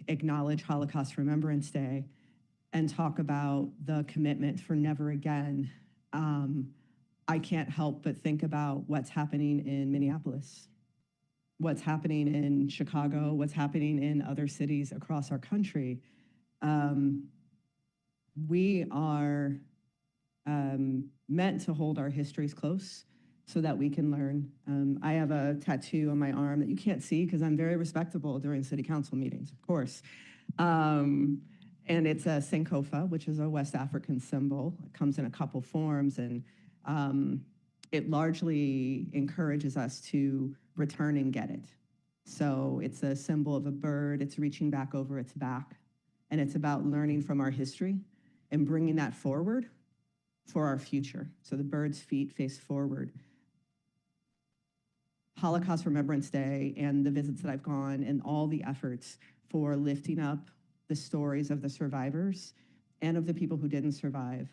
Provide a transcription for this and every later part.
acknowledge Holocaust Remembrance Day and talk about the commitment for never again, I can't help but think about what's happening in Minneapolis, what's happening in Chicago, what's happening in other cities across our country. We are meant to hold our histories close so that we can learn. I have a tattoo on my arm that you can't see because I'm very respectable during city council meetings, of course. And it's a Sankofa, which is a West African symbol. It comes in a couple forms, and it largely encourages us to return and get it. So it's a symbol of a bird. It's reaching back over its back. And it's about learning from our history and bringing that forward for our future. So the bird's feet face forward. Holocaust Remembrance Day and the visits that I've gone and all the efforts for lifting up the stories of the survivors and of the people who didn't survive,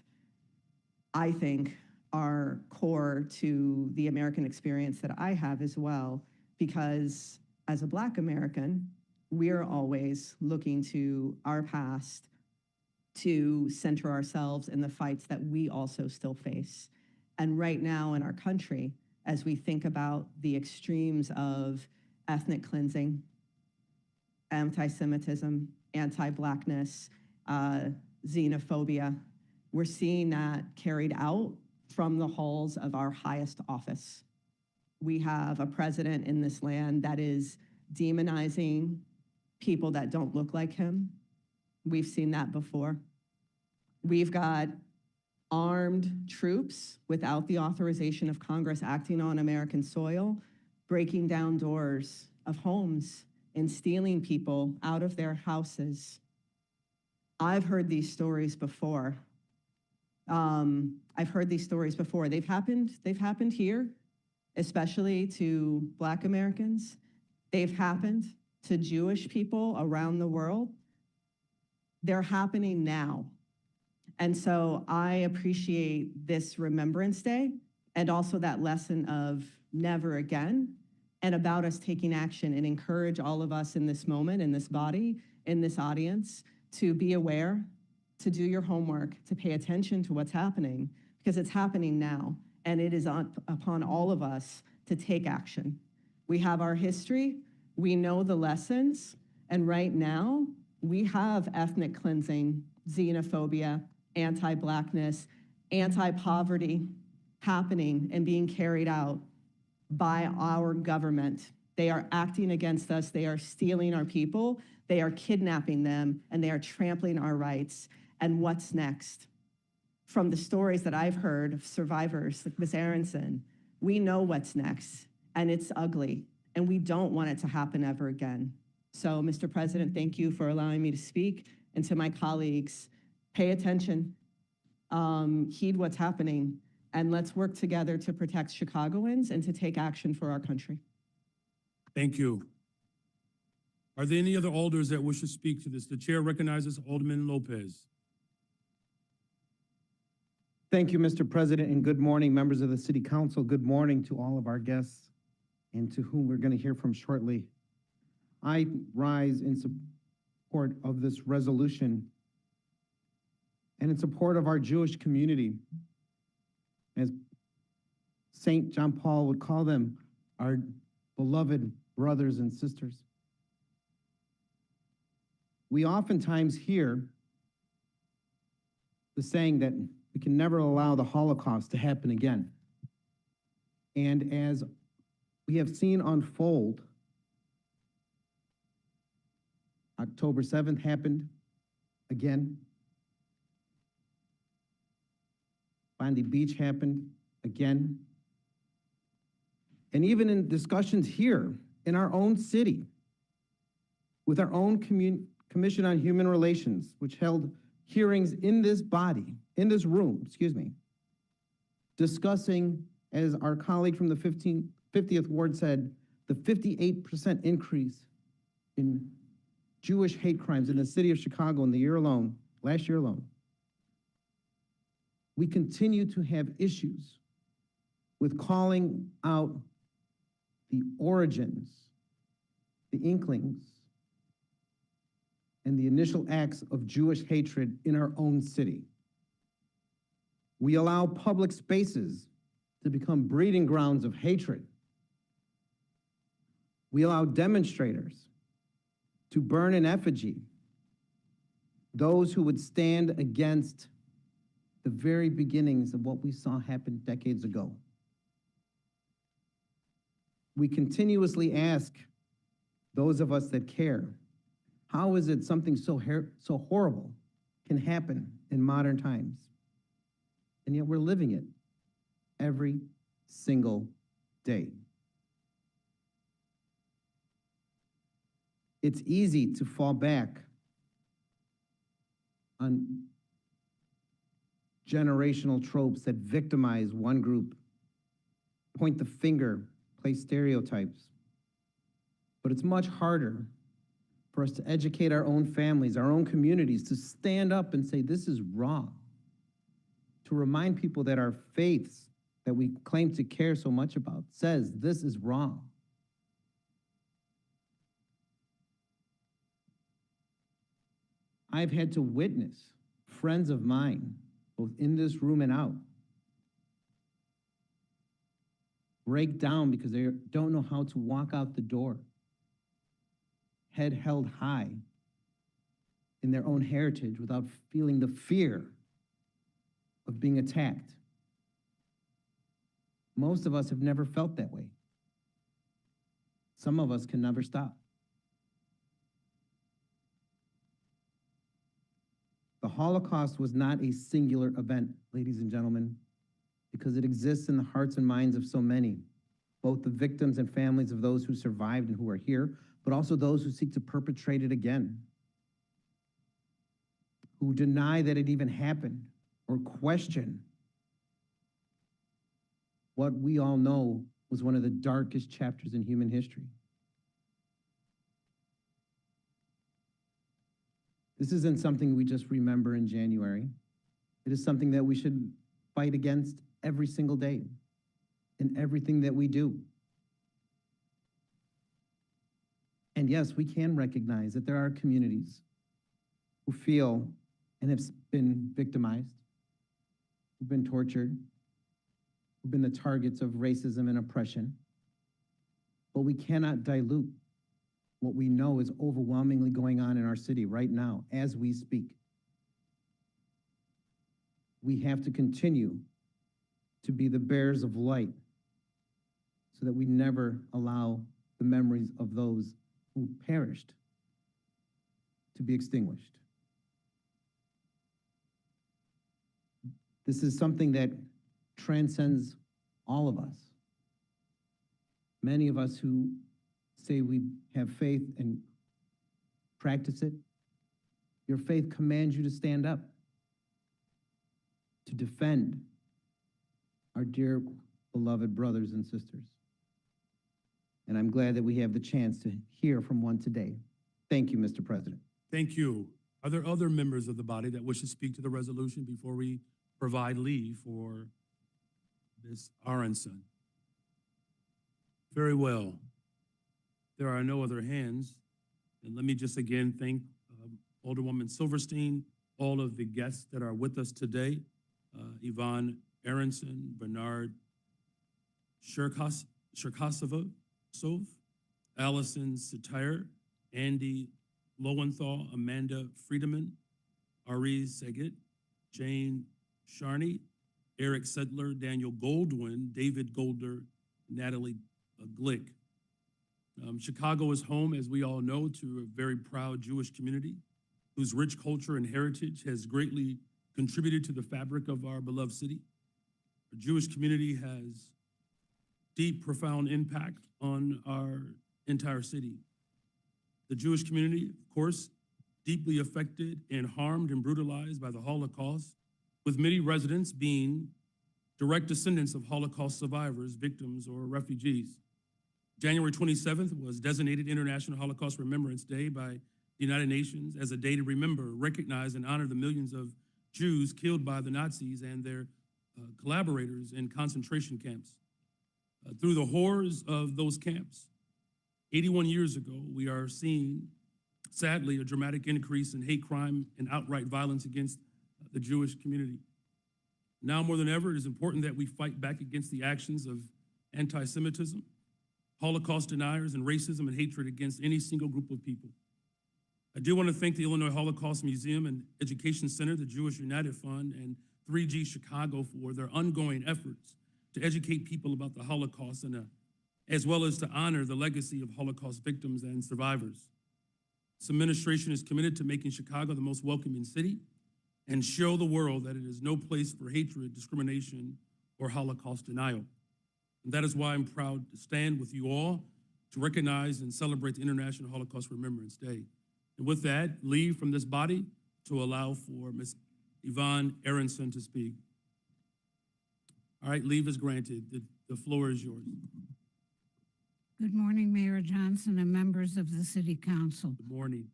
I think are core to the American experience that I have as well, because as a Black American, we're always looking to our past to center ourselves in the fights that we also still face. And right now in our country, as we think about the extremes of ethnic cleansing, anti-Semitism, anti-Blackness, xenophobia, we're seeing that carried out from the halls of our highest office. We have a president in this land that is demonizing people that don't look like him. We've seen that before. We've got armed troops without the authorization of Congress acting on American soil, breaking down doors of homes and stealing people out of their houses. I've heard these stories before. They've happened here, especially to Black Americans. They've happened to Jewish people around the world. They're happening now. And so I appreciate this Remembrance Day and also that lesson of never again, and about us taking action, and encourage all of us in this moment, in this body, in this audience, to be aware, to do your homework, to pay attention to what's happening, because it's happening now, and it is upon all of us to take action. We have our history, we know the lessons, and right now, we have ethnic cleansing, xenophobia, anti-Blackness, anti-poverty happening and being carried out by our government. They are acting against us, they are stealing our people, they are kidnapping them, and they are trampling our rights. And what's next? From the stories that I've heard of survivors like Ms. Aronson, we know what's next, and it's ugly, and we don't want it to happen ever again. So, Mr. President, thank you for allowing me to speak, and to my colleagues, pay attention, heed what's happening, and let's work together to protect Chicagoans and to take action for our country. Thank you. Are there any other alders that wish to speak to this? The chair recognizes Alderman Lopez. Thank you, Mr. President, and good morning, members of the City Council. Good morning to all of our guests and to whom we're going to hear from shortly. I rise in support of this resolution and in support of our Jewish community. As St. John Paul would call them, our beloved brothers and sisters. We oftentimes hear the saying that we can never allow the Holocaust to happen again. And as we have seen unfold, October 7th happened again. Bondi Beach happened again. And even in discussions here in our own city, with our own Commission on Human Relations, which held hearings in this body, in this room, discussing, as our colleague from the 50th Ward said, the 58% increase in Jewish hate crimes in the city of Chicago in the year alone, last year alone. We continue to have issues with calling out the origins, the inklings and the initial acts of Jewish hatred in our own city. We allow public spaces to become breeding grounds of hatred. We allow demonstrators to burn in effigy those who would stand against the very beginnings of what we saw happen decades ago. We continuously ask those of us that care, how is it something so horrible can happen in modern times? And yet we're living it every single day. It's easy to fall back on generational tropes that victimize one group, point the finger, play stereotypes. But it's much harder for us to educate our own families, our own communities, to stand up and say, this is wrong. To remind people that our faiths that we claim to care so much about says this is wrong. I've had to witness friends of mine, both in this room and out, break down because they don't know how to walk out the door, head held high in their own heritage without feeling the fear of being attacked. Most of us have never felt that way. Some of us can never stop. The Holocaust was not a singular event, ladies and gentlemen, because it exists in the hearts and minds of so many, both the victims and families of those who survived and who are here, but also those who seek to perpetrate it again, who deny that it even happened or question what we all know was one of the darkest chapters in human history. This isn't something we just remember in January. It is something that we should fight against every single day in everything that we do. And yes, we can recognize that there are communities who feel and have been victimized, who've been tortured, who've been the targets of racism and oppression. But we cannot dilute what we know is overwhelmingly going on in our city right now as we speak. We have to continue to be the bearers of light so that we never allow the memories of those who perished to be extinguished. This is something that transcends all of us. Many of us who say we have faith and practice it, your faith commands you to stand up, to defend our dear beloved brothers and sisters. And I'm glad that we have the chance to hear from one today. Thank you, Mr. President. Thank you. Are there other members of the body that wish to speak to the resolution before we provide leave for Ms. Aronson? Very well. There are no other hands. And let me just again thank Alderwoman Silverstein, all of the guests that are with us today, Yvonne Aronson, Bernard Cherkasova, Allison Satire, Andy Lowenthal, Amanda Friedemann, Ariz Segit, Jane Sharney, Eric Sedler, Daniel Goldwyn, David Golder, Natalie Glick. Chicago is home, as we all know, to a very proud Jewish community whose rich culture and heritage has greatly contributed to the fabric of our beloved city. The Jewish community has deep, profound impact on our entire city. The Jewish community, of course, deeply affected and harmed and brutalized by the Holocaust, with many residents being direct descendants of Holocaust survivors, victims, or refugees. January 27th was designated International Holocaust Remembrance Day by the United Nations as a day to remember, recognize, and honor the millions of Jews killed by the Nazis and their collaborators in concentration camps. Through the horrors of those camps, 81 years ago, we are seeing sadly, a dramatic increase in hate crime and outright violence against the Jewish community. Now more than ever, it is important that we fight back against the actions of anti-Semitism, Holocaust deniers, and racism and hatred against any single group of people. I do want to thank the Illinois Holocaust Museum and Education Center, the Jewish United Fund, and 3G Chicago for their ongoing efforts to educate people about the Holocaust and as well as to honor the legacy of Holocaust victims and survivors. This administration is committed to making Chicago the most welcoming city and show the world that it is no place for hatred, discrimination, or Holocaust denial. And that is why I'm proud to stand with you all to recognize and celebrate the International Holocaust Remembrance Day. And with that, leave from this body to allow for Ms. Yvonne Aronson to speak. All right, leave is granted. The floor is yours. Good morning, Mayor Johnson and members of the City Council. Good morning.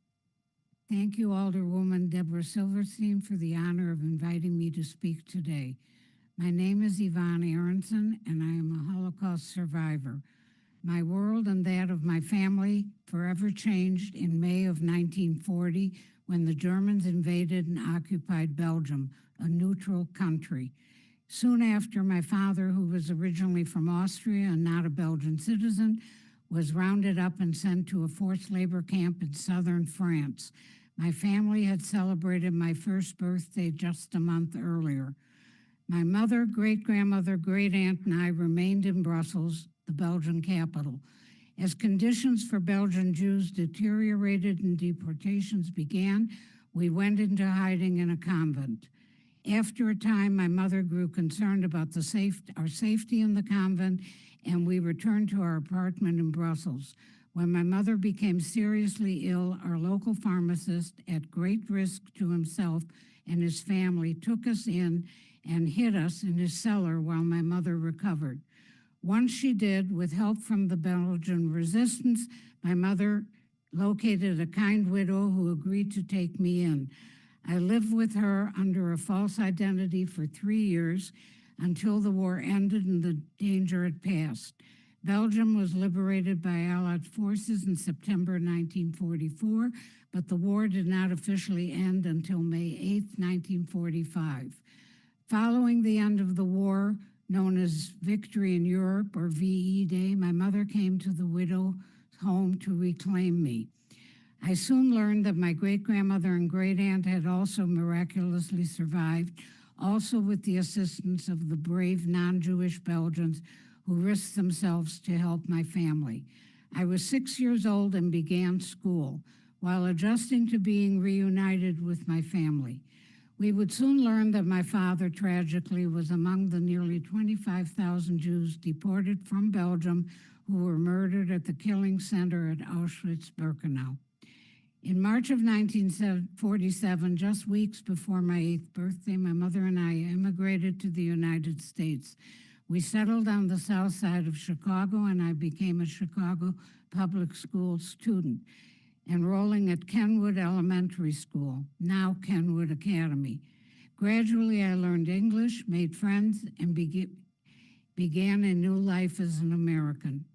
Thank you, Alderwoman Deborah Silverstein, for the honor of inviting me to speak today. My name is Yvonne Aronson, and I am a Holocaust survivor. My world and that of my family forever changed in May of 1940 when the Germans invaded and occupied Belgium, a neutral country. Soon after, my father, who was originally from Austria and not a Belgian citizen, was rounded up and sent to a forced labor camp in southern France. My family had celebrated my first birthday just a month earlier. My mother, great-grandmother, great-aunt, and I remained in Brussels, the Belgian capital. As conditions for Belgian Jews deteriorated and deportations began, we went into hiding in a convent. After a time, my mother grew concerned about our safety in the convent, and we returned to our apartment in Brussels. When my mother became seriously ill, our local pharmacist, at great risk to himself and his family, took us in and hid us in his cellar while my mother recovered. Once she did, with help from the Belgian resistance, my mother located a kind widow who agreed to take me in. I lived with her under a false identity for 3 years until the war ended and the danger had passed. Belgium was liberated by Allied forces in September 1944, but the war did not officially end until May 8, 1945. Following the end of the war, known as Victory in Europe, or VE Day, my mother came to the widow's home to reclaim me. I soon learned that my great-grandmother and great-aunt had also miraculously survived, also with the assistance of the brave non-Jewish Belgians who risked themselves to help my family. I was 6 years old and began school while adjusting to being reunited with my family. We would soon learn that my father, tragically, was among the nearly 25,000 Jews deported from Belgium who were murdered at the killing center at Auschwitz-Birkenau. In March of 1947, just weeks before my 8th birthday, my mother and I immigrated to the United States. We settled on the south side of Chicago, and I became a Chicago public school student, enrolling at Kenwood Elementary School, now Kenwood Academy. Gradually, I learned English, made friends, and began a new life as an American.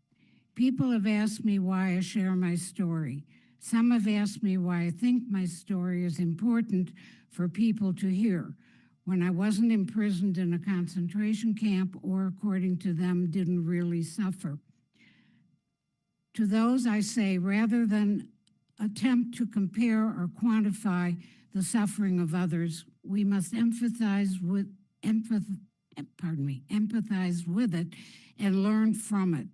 People have asked me why I share my story. Some have asked me why I think my story is important for people to hear, when I wasn't imprisoned in a concentration camp or, according to them, didn't really suffer. To those I say, rather than attempt to compare or quantify the suffering of others, we must empathize with it and learn from it.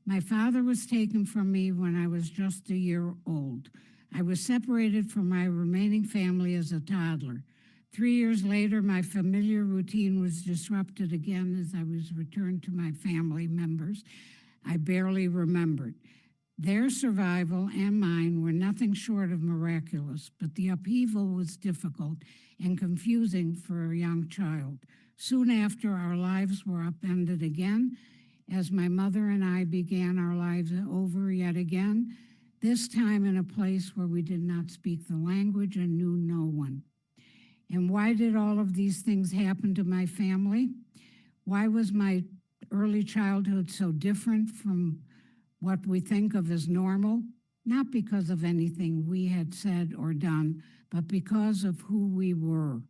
My father was taken from me when I was just a year old. I was separated from my remaining family as a toddler. 3 years later, my familiar routine was disrupted again as I was returned to my family members I barely remembered. Their survival and mine were nothing short of miraculous, but the upheaval was difficult and confusing for a young child. Soon after, our lives were upended again as my mother and I began our lives over yet again, this time in a place where we did not speak the language and knew no one. And why did all of these things happen to my family? Why was my early childhood so different from what we think of as normal? not because of anything we had said or done, but because of who we were.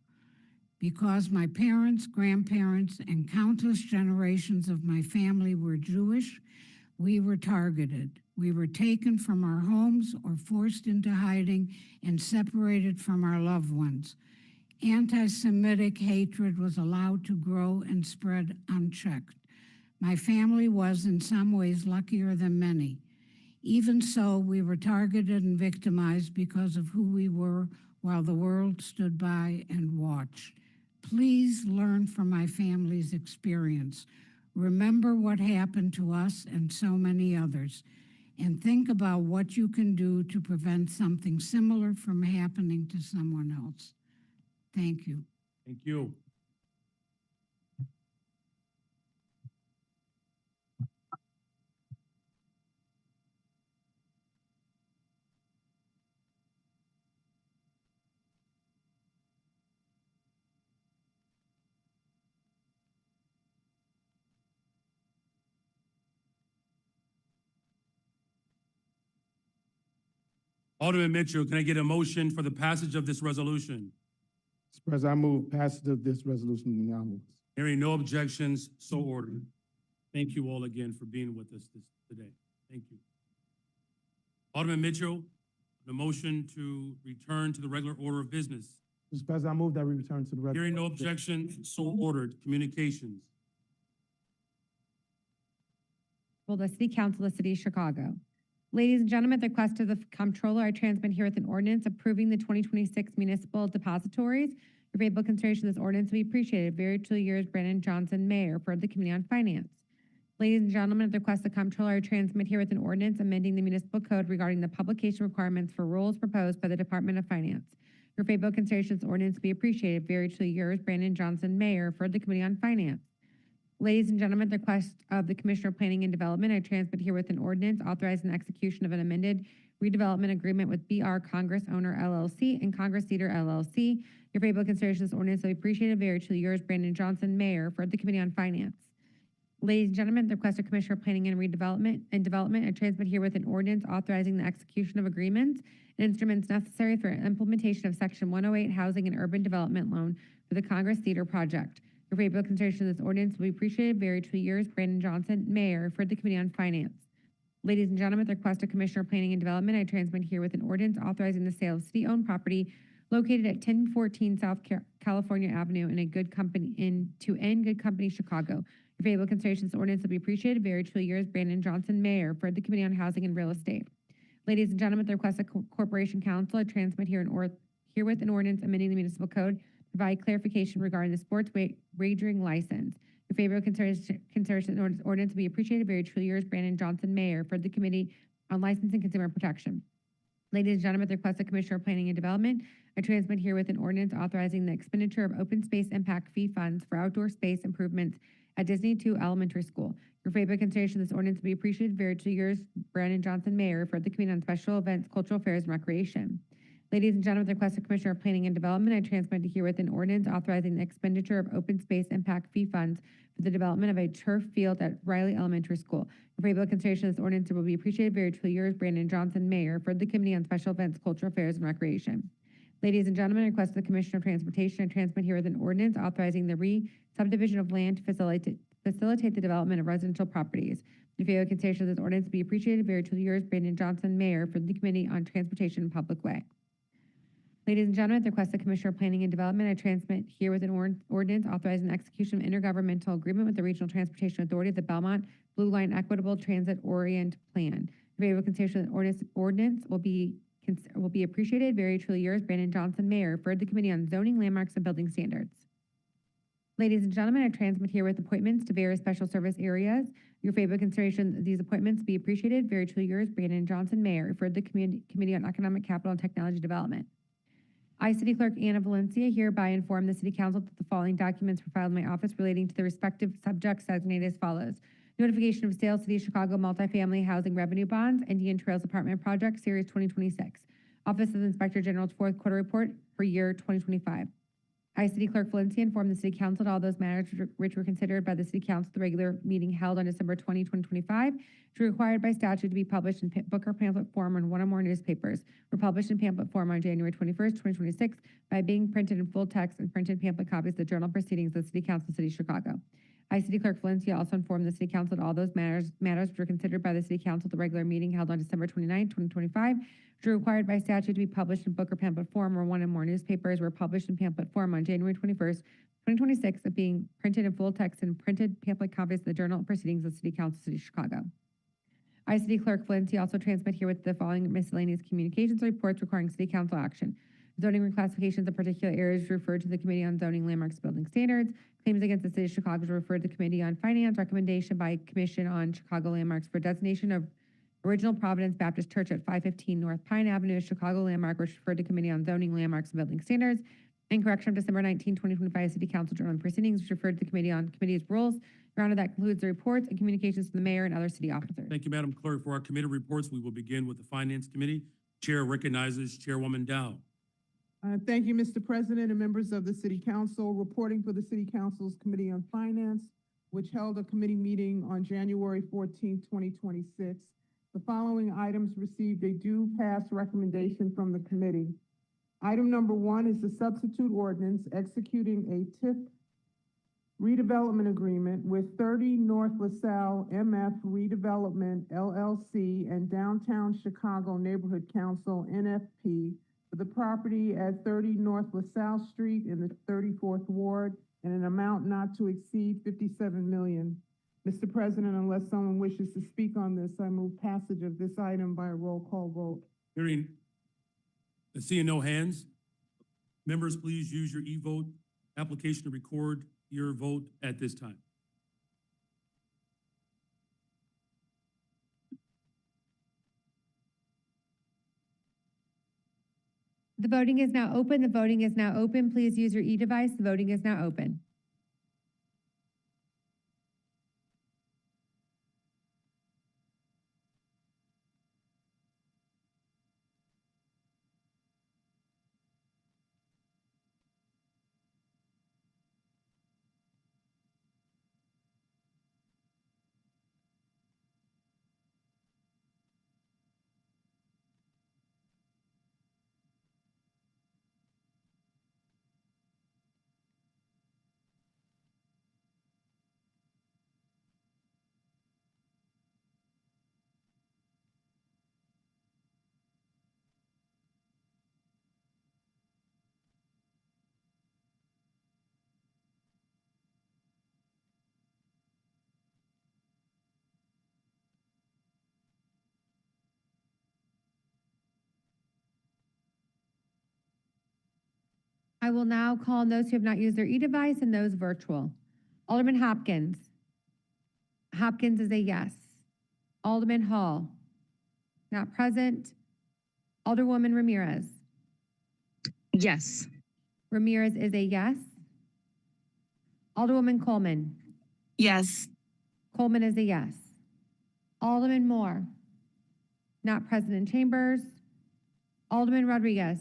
Because my parents, grandparents, and countless generations of my family were Jewish, we were targeted. We were taken from our homes or forced into hiding and separated from our loved ones. Anti-Semitic hatred was allowed to grow and spread unchecked. My family was in some ways luckier than many. Even so, we were targeted and victimized because of who we were while the world stood by and watched. Please learn from my family's experience. Remember what happened to us and so many others, and think about what you can do to prevent something similar from happening to someone else. Thank you. Thank you. Alderman Mitchell, can I get a motion for the passage of this resolution? Mr. President, I move passage of this resolution unanimous. Hearing no objections, so ordered. Thank you all again for being with us today. Thank you. Alderman Mitchell, the motion to return to the regular order of business. Mr. President, I move that we return to the regular. Hearing no objections, so ordered. Communications. Well, the City Council of the City of Chicago. Ladies and gentlemen, at the request of the Comptroller, I transmit here with an ordinance approving the 2026 municipal depositories. Your favorable consideration of this ordinance will be appreciated. Very truly yours, Brandon Johnson, Mayor, for the Committee on Finance. Ladies and gentlemen, at the request of the Comptroller, I transmit here with an ordinance amending the municipal code regarding the publication requirements for rules proposed by the Department of Finance. Your favorable consideration of this ordinance will be appreciated. Very truly yours, Brandon Johnson, Mayor, for the Committee on Finance. Ladies and gentlemen, at the request of the Commissioner of Planning and Development, I transmit here with an ordinance authorizing the execution of an amended redevelopment agreement with BR Congress Owner LLC and Congress Theater LLC. Your favorable consideration of this ordinance will be appreciated. Very truly yours, Brandon Johnson, Mayor, for the Committee on Finance. Ladies and gentlemen, at the request of Commissioner of Planning and Development, I transmit here with an ordinance authorizing the execution of agreements and instruments necessary for implementation of Section 108 Housing and Urban Development Loan for the Congress Theater project. Your favorable consideration of this ordinance will be appreciated. Very truly yours, Brandon Johnson, Mayor, for the Committee on Finance. Ladies and gentlemen, at the request of Commissioner of Planning and Development, I transmit here with an ordinance authorizing the sale of city-owned property located at 1014 South California Avenue in Good Company, Chicago. Your favorable consideration of this ordinance will be appreciated. Very truly yours, Brandon Johnson, Mayor, for the Committee on Housing and Real Estate. Ladies and gentlemen, at the request of Corporation Council, I transmit herewith an ordinance amending the municipal code to provide clarification regarding the sports wagering license. Your favorable consideration of this ordinance will be appreciated. Very truly yours, Brandon Johnson, Mayor, for the Committee on License and Consumer Protection. Ladies and gentlemen, at the request of Commissioner of Planning and Development, I transmit herewith an ordinance authorizing the expenditure of open space impact fee funds for outdoor space improvements at Disney 2 Elementary School. Your favorable consideration of this ordinance will be appreciated. Very truly yours, Brandon Johnson, Mayor, for the Committee on Special Events, Cultural Affairs, and Recreation. Ladies and gentlemen, at the request of Commissioner of Planning and Development, I transmit herewith an ordinance authorizing the expenditure of open space impact fee funds for the development of a turf field at Riley Elementary School. Your favorable consideration of this ordinance will be appreciated. Very truly yours, Brandon Johnson, Mayor, for the Committee on Special Events, Cultural Affairs, and Recreation. Ladies and gentlemen, at the request of the Commissioner of Transportation, I transmit herewith an ordinance authorizing the re-subdivision of land to facilitate the development of residential properties. Your favorable consideration of this ordinance will be appreciated. Very truly yours, Brandon Johnson, Mayor, for the Committee on Transportation and Public Way. Ladies and gentlemen, at the request of Commissioner of Planning and Development, I transmit here with an ordinance authorizing the execution of intergovernmental agreement with the Regional Transportation Authority of the Belmont Blue Line Equitable Transit Orient Plan. Your favorable consideration of the ordinance will be appreciated. Very truly yours, Brandon Johnson, Mayor, for the Committee on Zoning, Landmarks, and Building Standards. Ladies and gentlemen, I transmit here with appointments to various special service areas. Your favorable consideration of these appointments be appreciated. Very truly yours, Brandon Johnson, Mayor, for the Committee on Economic, Capital, and Technology Development. I, City Clerk Anna Valencia, hereby inform the City Council that the following documents were filed in my office relating to the respective subjects designated as follows. Notification of sale, City of Chicago Multifamily Housing Revenue Bonds, Indian Trails Apartment Project, Series 2026. Office of Inspector General's fourth quarter report for year 2025. I, City Clerk Valencia, inform the City Council that all those matters which were considered by the City Council at the regular meeting held on December 20, 2025, which are required by statute to be published in book or pamphlet form on one or more newspapers, were published in pamphlet form on January 21st, 2026, by being printed in full text and printed pamphlet copies of the Journal Proceedings of the City Council of the City of Chicago. I, City Clerk Valencia, also inform the City Council that all those matters which were considered by the City Council at the regular meeting held on December 29, 2025, which are required by statute to be published in book or pamphlet form or one or more newspapers, were published in pamphlet form on January 21st, 2026, of being printed in full text and printed pamphlet copies of the Journal Proceedings of the City Council of the City of Chicago. I, City Clerk Valencia, also transmit herewith the following miscellaneous communications and reports requiring City Council action. Zoning reclassifications of particular areas referred to the Committee on Zoning, Landmarks, Building Standards. Claims against the City of Chicago is referred to the Committee on Finance. Recommendation by Commission on Chicago Landmarks for designation of Original Providence Baptist Church at 515 North Pine Avenue, Chicago Landmark, which referred to Committee on Zoning, Landmarks, and Building Standards. And correction of December 19, 2025 City Council Journal Proceedings, which referred to the Committee on Committee's Rules. Your Honor, that concludes the reports and communications to the mayor and other city officers. Thank you, Madam Clerk. For our committee reports, we will begin with the Finance Committee. Chair recognizes Chairwoman Dow. Thank you, Mr. President and members of the City Council. Reporting for the City Council's Committee on Finance, which held a committee meeting on January 14, 2026. The following items received a due pass recommendation from the committee. Item number 1 is the substitute ordinance executing a TIF redevelopment agreement with 30 North LaSalle MF Redevelopment LLC and Downtown Chicago Neighborhood Council NFP for the property at 30 North LaSalle Street in the 34th Ward in an amount not to exceed $57 million. Mr. President, unless someone wishes to speak on this, I move passage of this item by a roll call vote. Seeing no hands, members, please use your e-vote application to record your vote at this time. The voting is now open. The voting is now open. Please use your e-device. The voting is now open. I will now call on those who have not used their e-device and those virtual. Alderman Hopkins. Hopkins is a yes. Alderman Hall. Not present. Alderwoman Ramirez. Yes. Ramirez is a yes. Alderwoman Coleman. Yes. Coleman is a yes. Alderman Moore. Not present in chambers. Alderman Rodriguez.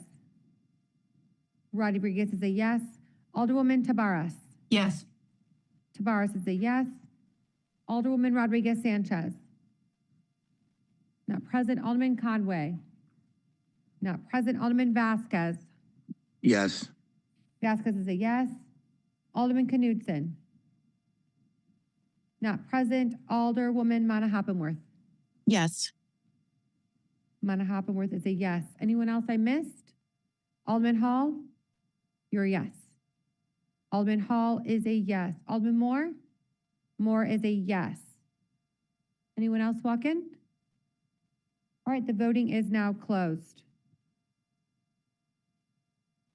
Rodriguez is a yes. Alderwoman Tabarez. Yes. Tabarez is a yes. Alderwoman Rodriguez Sanchez. Not present. Alderman Conway. Not present. Alderman Vasquez. Yes. Vasquez is a yes. Alderman Knudsen. Not present. Alderwoman Mana-Hoppenworth. Yes. Mana-Hoppenworth is a yes. Anyone else I missed? Alderman Hall? You're a yes. Alderman Hall is a yes. Alderman Moore? Moore is a yes. Anyone else walk in? All right, the voting is now closed.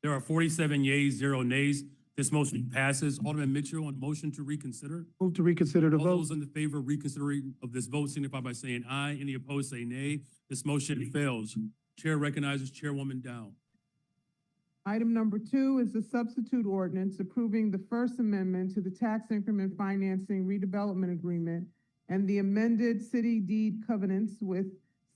There are 47 yeas, 0 nays. This motion passes. Alderman Mitchell, on motion to reconsider. Move to reconsider the All vote. those in the favor of reconsidering of this vote signify by saying aye. Any opposed, say nay. This motion fails. Chair recognizes Chairwoman Dow. Item number 2 is the substitute ordinance approving the First Amendment to the Tax Increment Financing Redevelopment Agreement and the amended city deed covenants with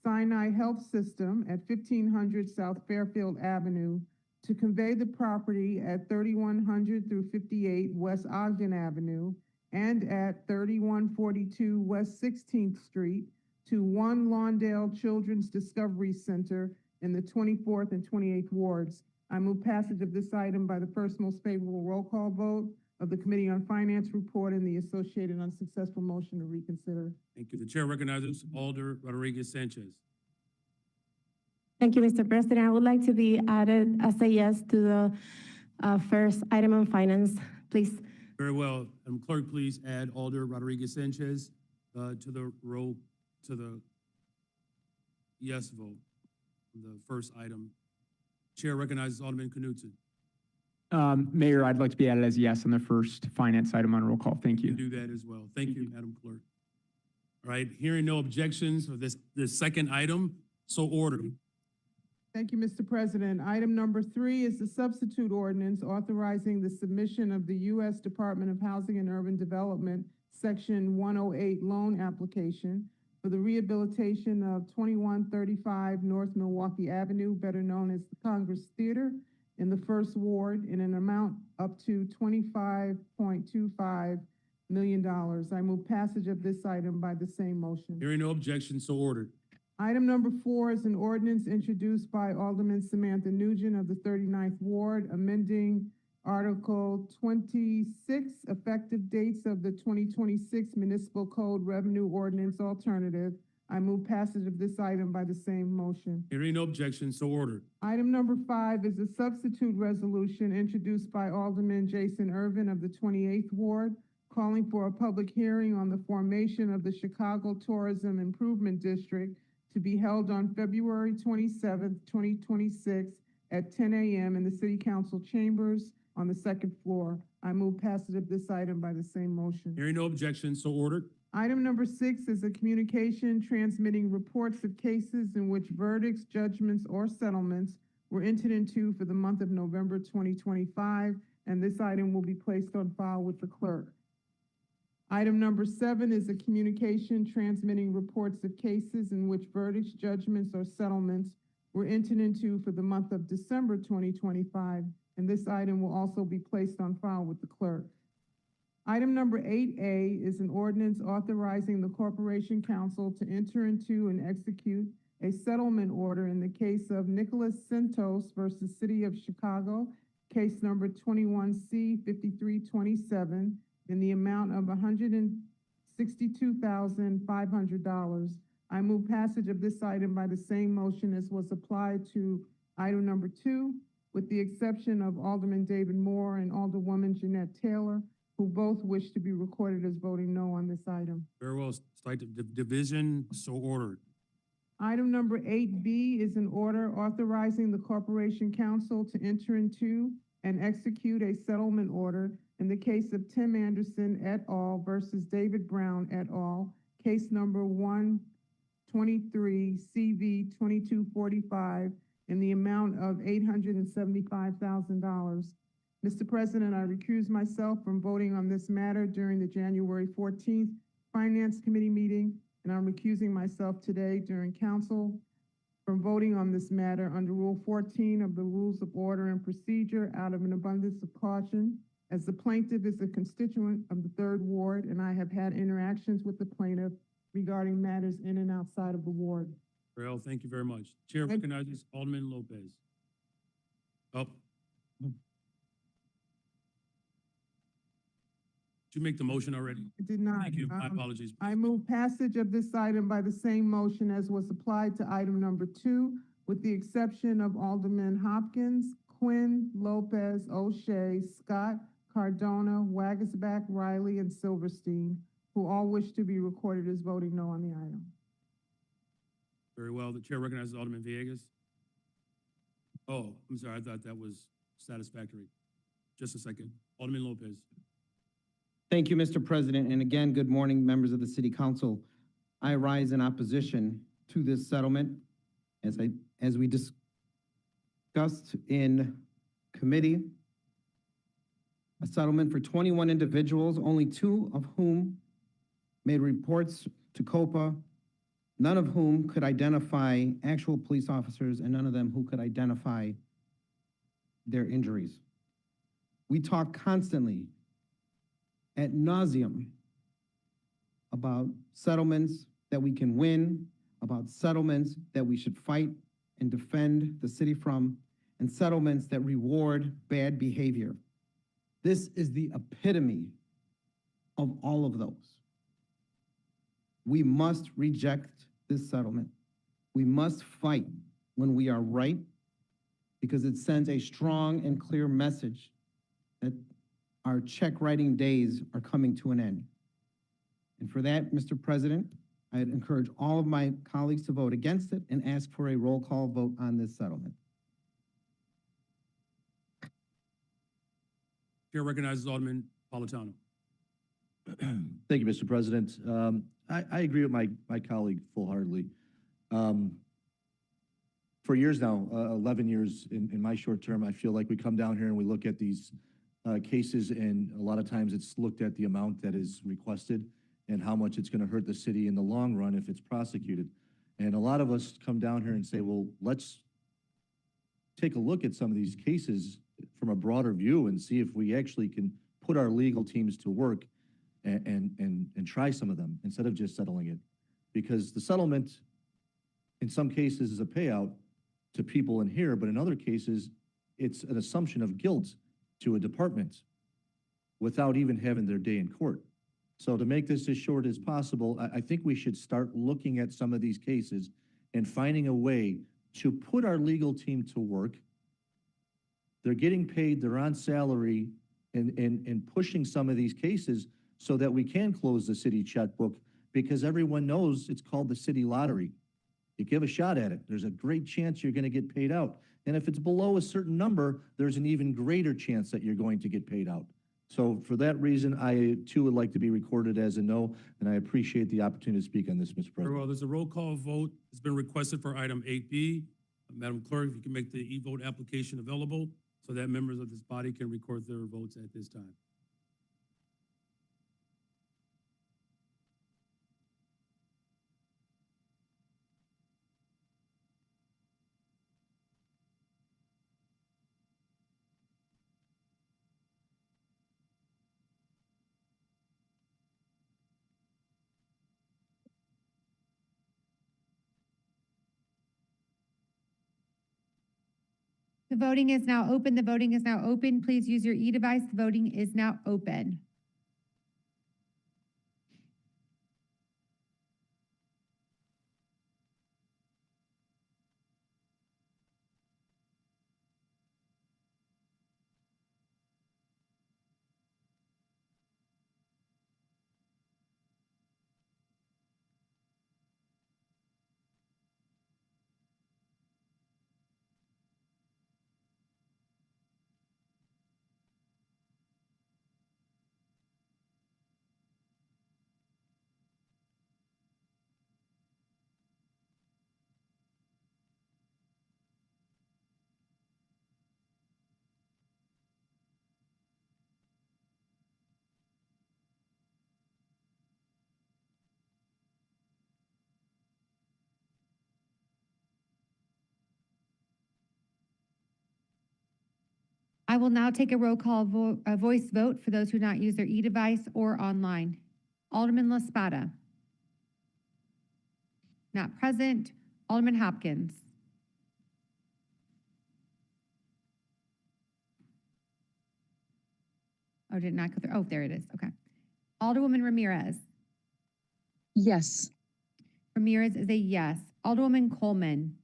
Sinai Health System at 1500 South Fairfield Avenue to convey the property at 3100 through 58 West Ogden Avenue and at 3142 West 16th Street to One Lawndale Children's Discovery Center in the 24th and 28th wards. I move passage of this item by the first most favorable roll call vote of the Committee on Finance report and the associated unsuccessful motion to reconsider. Thank you. The chair recognizes Alder Rodriguez Sanchez. Thank you, Mr. President. I would like to be added as a yes to the first item on finance, please. Very well. Clerk, please add Alder Rodriguez Sanchez to the yes vote on the first item. Chair recognizes Alderman Knudsen. Mayor, I'd like to be added as yes on the first finance item on roll call. Thank You you. can do that as well. Thank you, Madam Clerk. All right, hearing no objections for this second item, so ordered. Thank you, Mr. President. Item number 3 is the substitute ordinance authorizing the submission of the U.S. Department of Housing and Urban Development Section 108 loan application for the rehabilitation of 2135 North Milwaukee Avenue, better known as the Congress Theater, in the First Ward in an amount up to $25.25 million. I move passage of this item by the same motion. Hearing no objections, so ordered. Item number 4 is an ordinance introduced by Alderman Samantha Nugent of the 39th Ward, amending Article 26, effective dates of the 2026 Municipal Code Revenue Ordinance Alternative. I move passage of this item by the same motion. Hearing no objections, so ordered. Item number 5 is a substitute resolution introduced by Alderman Jason Irvin of the 28th Ward, calling for a public hearing on the formation of the Chicago Tourism Improvement District to be held on February 27th, 2026 at 10 a.m. in the City Council chambers on the second floor. I move passage of this item by the same motion. Hearing no objections, so ordered. Item number 6 is a communication transmitting reports of cases in which verdicts, judgments, or settlements were entered into for the month of November 2025, and this item will be placed on file with the clerk. Item number 7 is a communication transmitting reports of cases in which verdicts, judgments, or settlements were entered into for the month of December 2025, and this item will also be placed on file with the clerk. Item number 8A is an ordinance authorizing the Corporation Council to enter into and execute a settlement order in the case of Nicholas Santos versus City of Chicago, case number 21C5327, in the amount of $162,500. I move passage of this item by the same motion as was applied to item number 2, with the exception of Alderman David Moore and Alderwoman Jeanette Taylor, who both wish to be recorded as voting no on this item. Very well. Site division, so ordered. Item number 8B is an order authorizing the Corporation Council to enter into and execute a settlement order in the case of Tim Anderson et al. Versus David Brown et al., case number 123 CV 2245, in the amount of $875,000. Mr. President, I recuse myself from voting on this matter during the January 14th Finance Committee meeting, and I'm recusing myself today during council from voting on this matter under Rule 14 of the Rules of Order and Procedure out of an abundance of caution, as the plaintiff is a constituent of the 3rd Ward, and I have had interactions with the plaintiff regarding matters in and outside of the ward. Very well, thank you very much. Chair recognizes Alderman Lopez. Oh. Did you make the motion already? I did not. Thank you. My apologies. I move passage of this item by the same motion as was applied to item number 2, with the exception of Alderman Hopkins, Quinn, Lopez, O'Shea, Scott, Cardona, Wagasback, Riley, and Silverstein, who all wish to be recorded as voting no on the item. Very well. The chair recognizes Alderman Villegas. Oh, I'm sorry. I thought that was satisfactory. Just a second. Alderman Lopez. Thank you, Mr. President, and again, good morning, members of the City Council. I rise in opposition to this settlement. As we discussed in committee, a settlement for 21 individuals, only 2 of whom made reports to COPA, none of whom could identify actual police officers, and none of them who could identify their injuries. We talk constantly ad nauseum about settlements that we can win, about settlements that we should fight and defend the city from, and settlements that reward bad behavior. This is the epitome of all of those. We must reject this settlement. We must fight when we are right, because it sends a strong and clear message that our check writing days are coming to an end. And for that, Mr. President, I'd encourage all of my colleagues to vote against it and ask for a roll call vote on this settlement. Chair recognizes Alderman Politano. Thank you, Mr. President. I agree with my colleague full-heartedly. For years now, 11 years in my short term, I feel like we come down here and we look at these cases, and a lot of times it's looked at the amount that is requested and how much it's going to hurt the city in the long run if it's prosecuted. And a lot of us come down here and say, well, let's take a look at some of these cases from a broader view and see if we actually can put our legal teams to work and try some of them instead of just settling it. Because the settlement, in some cases, is a payout to people in here, but in other cases, it's an assumption of guilt to a department without even having their day in court. So to make this as short as possible, I think we should start looking at some of these cases and finding a way to put our legal team to work. They're getting paid, they're on salary, and pushing some of these cases so that we can close the city checkbook, because everyone knows it's called the city lottery. You give a shot at it, there's a great chance you're gonna get paid out. And if it's below a certain number, there's an even greater chance that you're going to get paid out. So for that reason, I too would like to be recorded as a no, and I appreciate the opportunity to speak on this, Mr. Very President. well, there's a roll call vote. It's been requested for item 8B. Madam Clerk, if you can make the e-vote application available so that members of this body can record their votes at this time. The voting is now open. The voting is now open. Please use your e-device. The voting is now open. I will now take a roll call voice vote for those who do not use their e-device or online. Alderman La Spada. Not present. Alderman Hopkins. Oh, did it not go through? Oh, there it is. Okay. Alderwoman Ramirez. Yes. Ramirez is a yes. Alderwoman Coleman.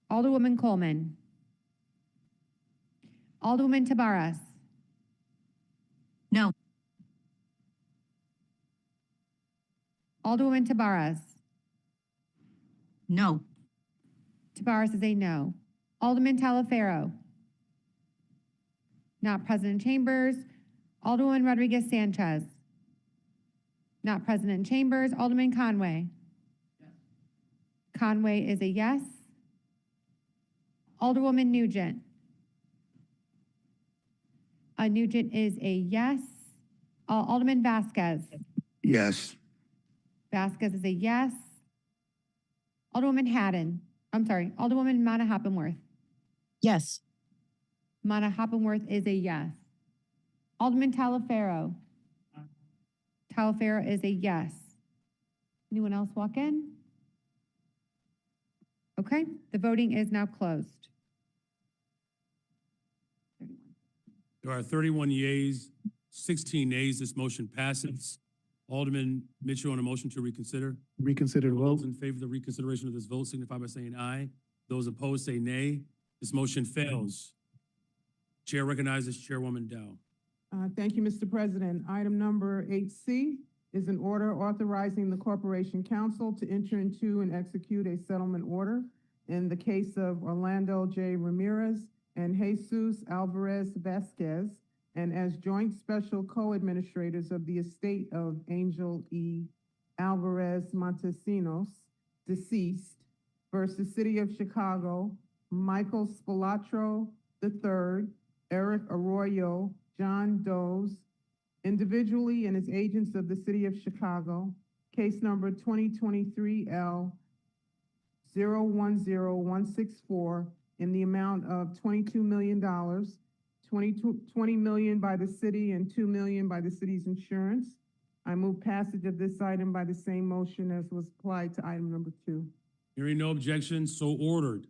Alderwoman Coleman. Alderwoman Tabaras. No. Alderwoman Tabaras. No. Tabaras is a no. Alderman Talaferro. Not present in chambers. Alderwoman Rodriguez Sanchez. Not present in chambers. Alderman Conway. Yes. Conway is a yes. Alderwoman Nugent. Nugent is a yes. Alderman Vasquez. Yes. Vasquez is a yes. Alderwoman Haddon. I'm sorry, Alderwoman Mata Hoppenworth. Yes. Mata Hoppenworth is a yes. Alderman Talaferro. Talaferro is a yes. Anyone else walk in? Okay, the voting is now closed. There are 31 yeas, 16 nays. This motion passes. Alderman Mitchell on a motion to reconsider. Reconsider the Those vote. in favor of the reconsideration of this vote signify by saying aye. Those opposed say nay. This motion fails. Chair recognizes Chairwoman Dow. Thank you, Mr. President. Item number 8C is an order authorizing the Corporation Council to enter into and execute a settlement order in the case of Orlando J. Ramirez and Jesus Alvarez Vasquez, and as joint special co-administrators of the estate of Angel E. Alvarez Montesinos, deceased, versus City of Chicago, Michael Spilatro III, Eric Arroyo, John Does, individually and as agents of the City of Chicago, case number 2023 L 010164, in the amount of $22 million, $20 million by the city and $2 million by the city's insurance. I move passage of this item by the same motion as was applied to item number 2. Hearing no objection, so ordered.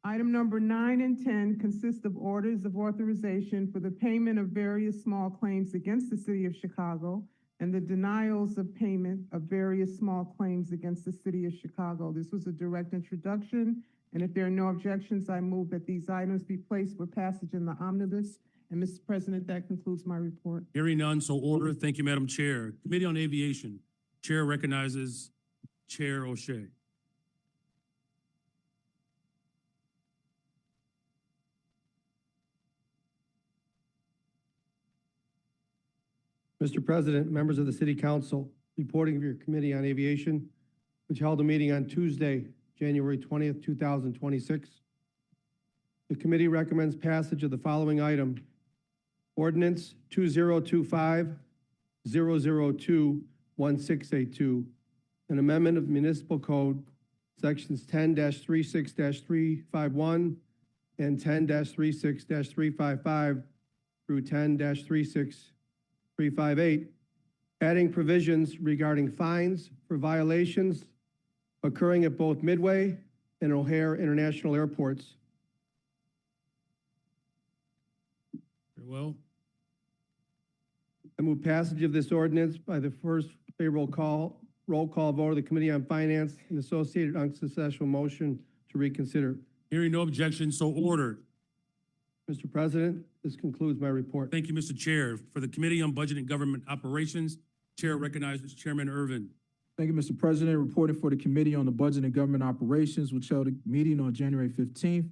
Item number 9 and 10 consist of orders of authorization for the payment of various small claims against the City of Chicago and the denials of payment of various small claims against the City of Chicago. This was a direct introduction, and if there are no objections, I move that these items be placed for passage in the omnibus. And Mr. President, that concludes my report. Hearing none, so ordered. Thank you, Madam Chair. Committee on Aviation. Chair recognizes Chair O'Shea. Mr. President, members of the City Council, reporting of your Committee on Aviation, which held a meeting on Tuesday, January 20th, 2026. The committee recommends passage of the following item: Ordinance 2025-002-1682, an amendment of Municipal Code, Sections 10-36-351 and 10-36-355 through 10-36358, adding provisions regarding fines for violations occurring at both Midway and O'Hare International Airports. Very well. I move passage of this ordinance by the first favorable roll call vote of the Committee on Finance and associated unsuccessful motion to reconsider. Hearing no objection, so ordered. Mr. President, this concludes my report. Thank you, Mr. Chair. For the Committee on Budget and Government Operations, Chair recognizes Chairman Irvin. Thank you, Mr. President. Reporting for the Committee on the Budget and Government Operations, which held a meeting on January 15th.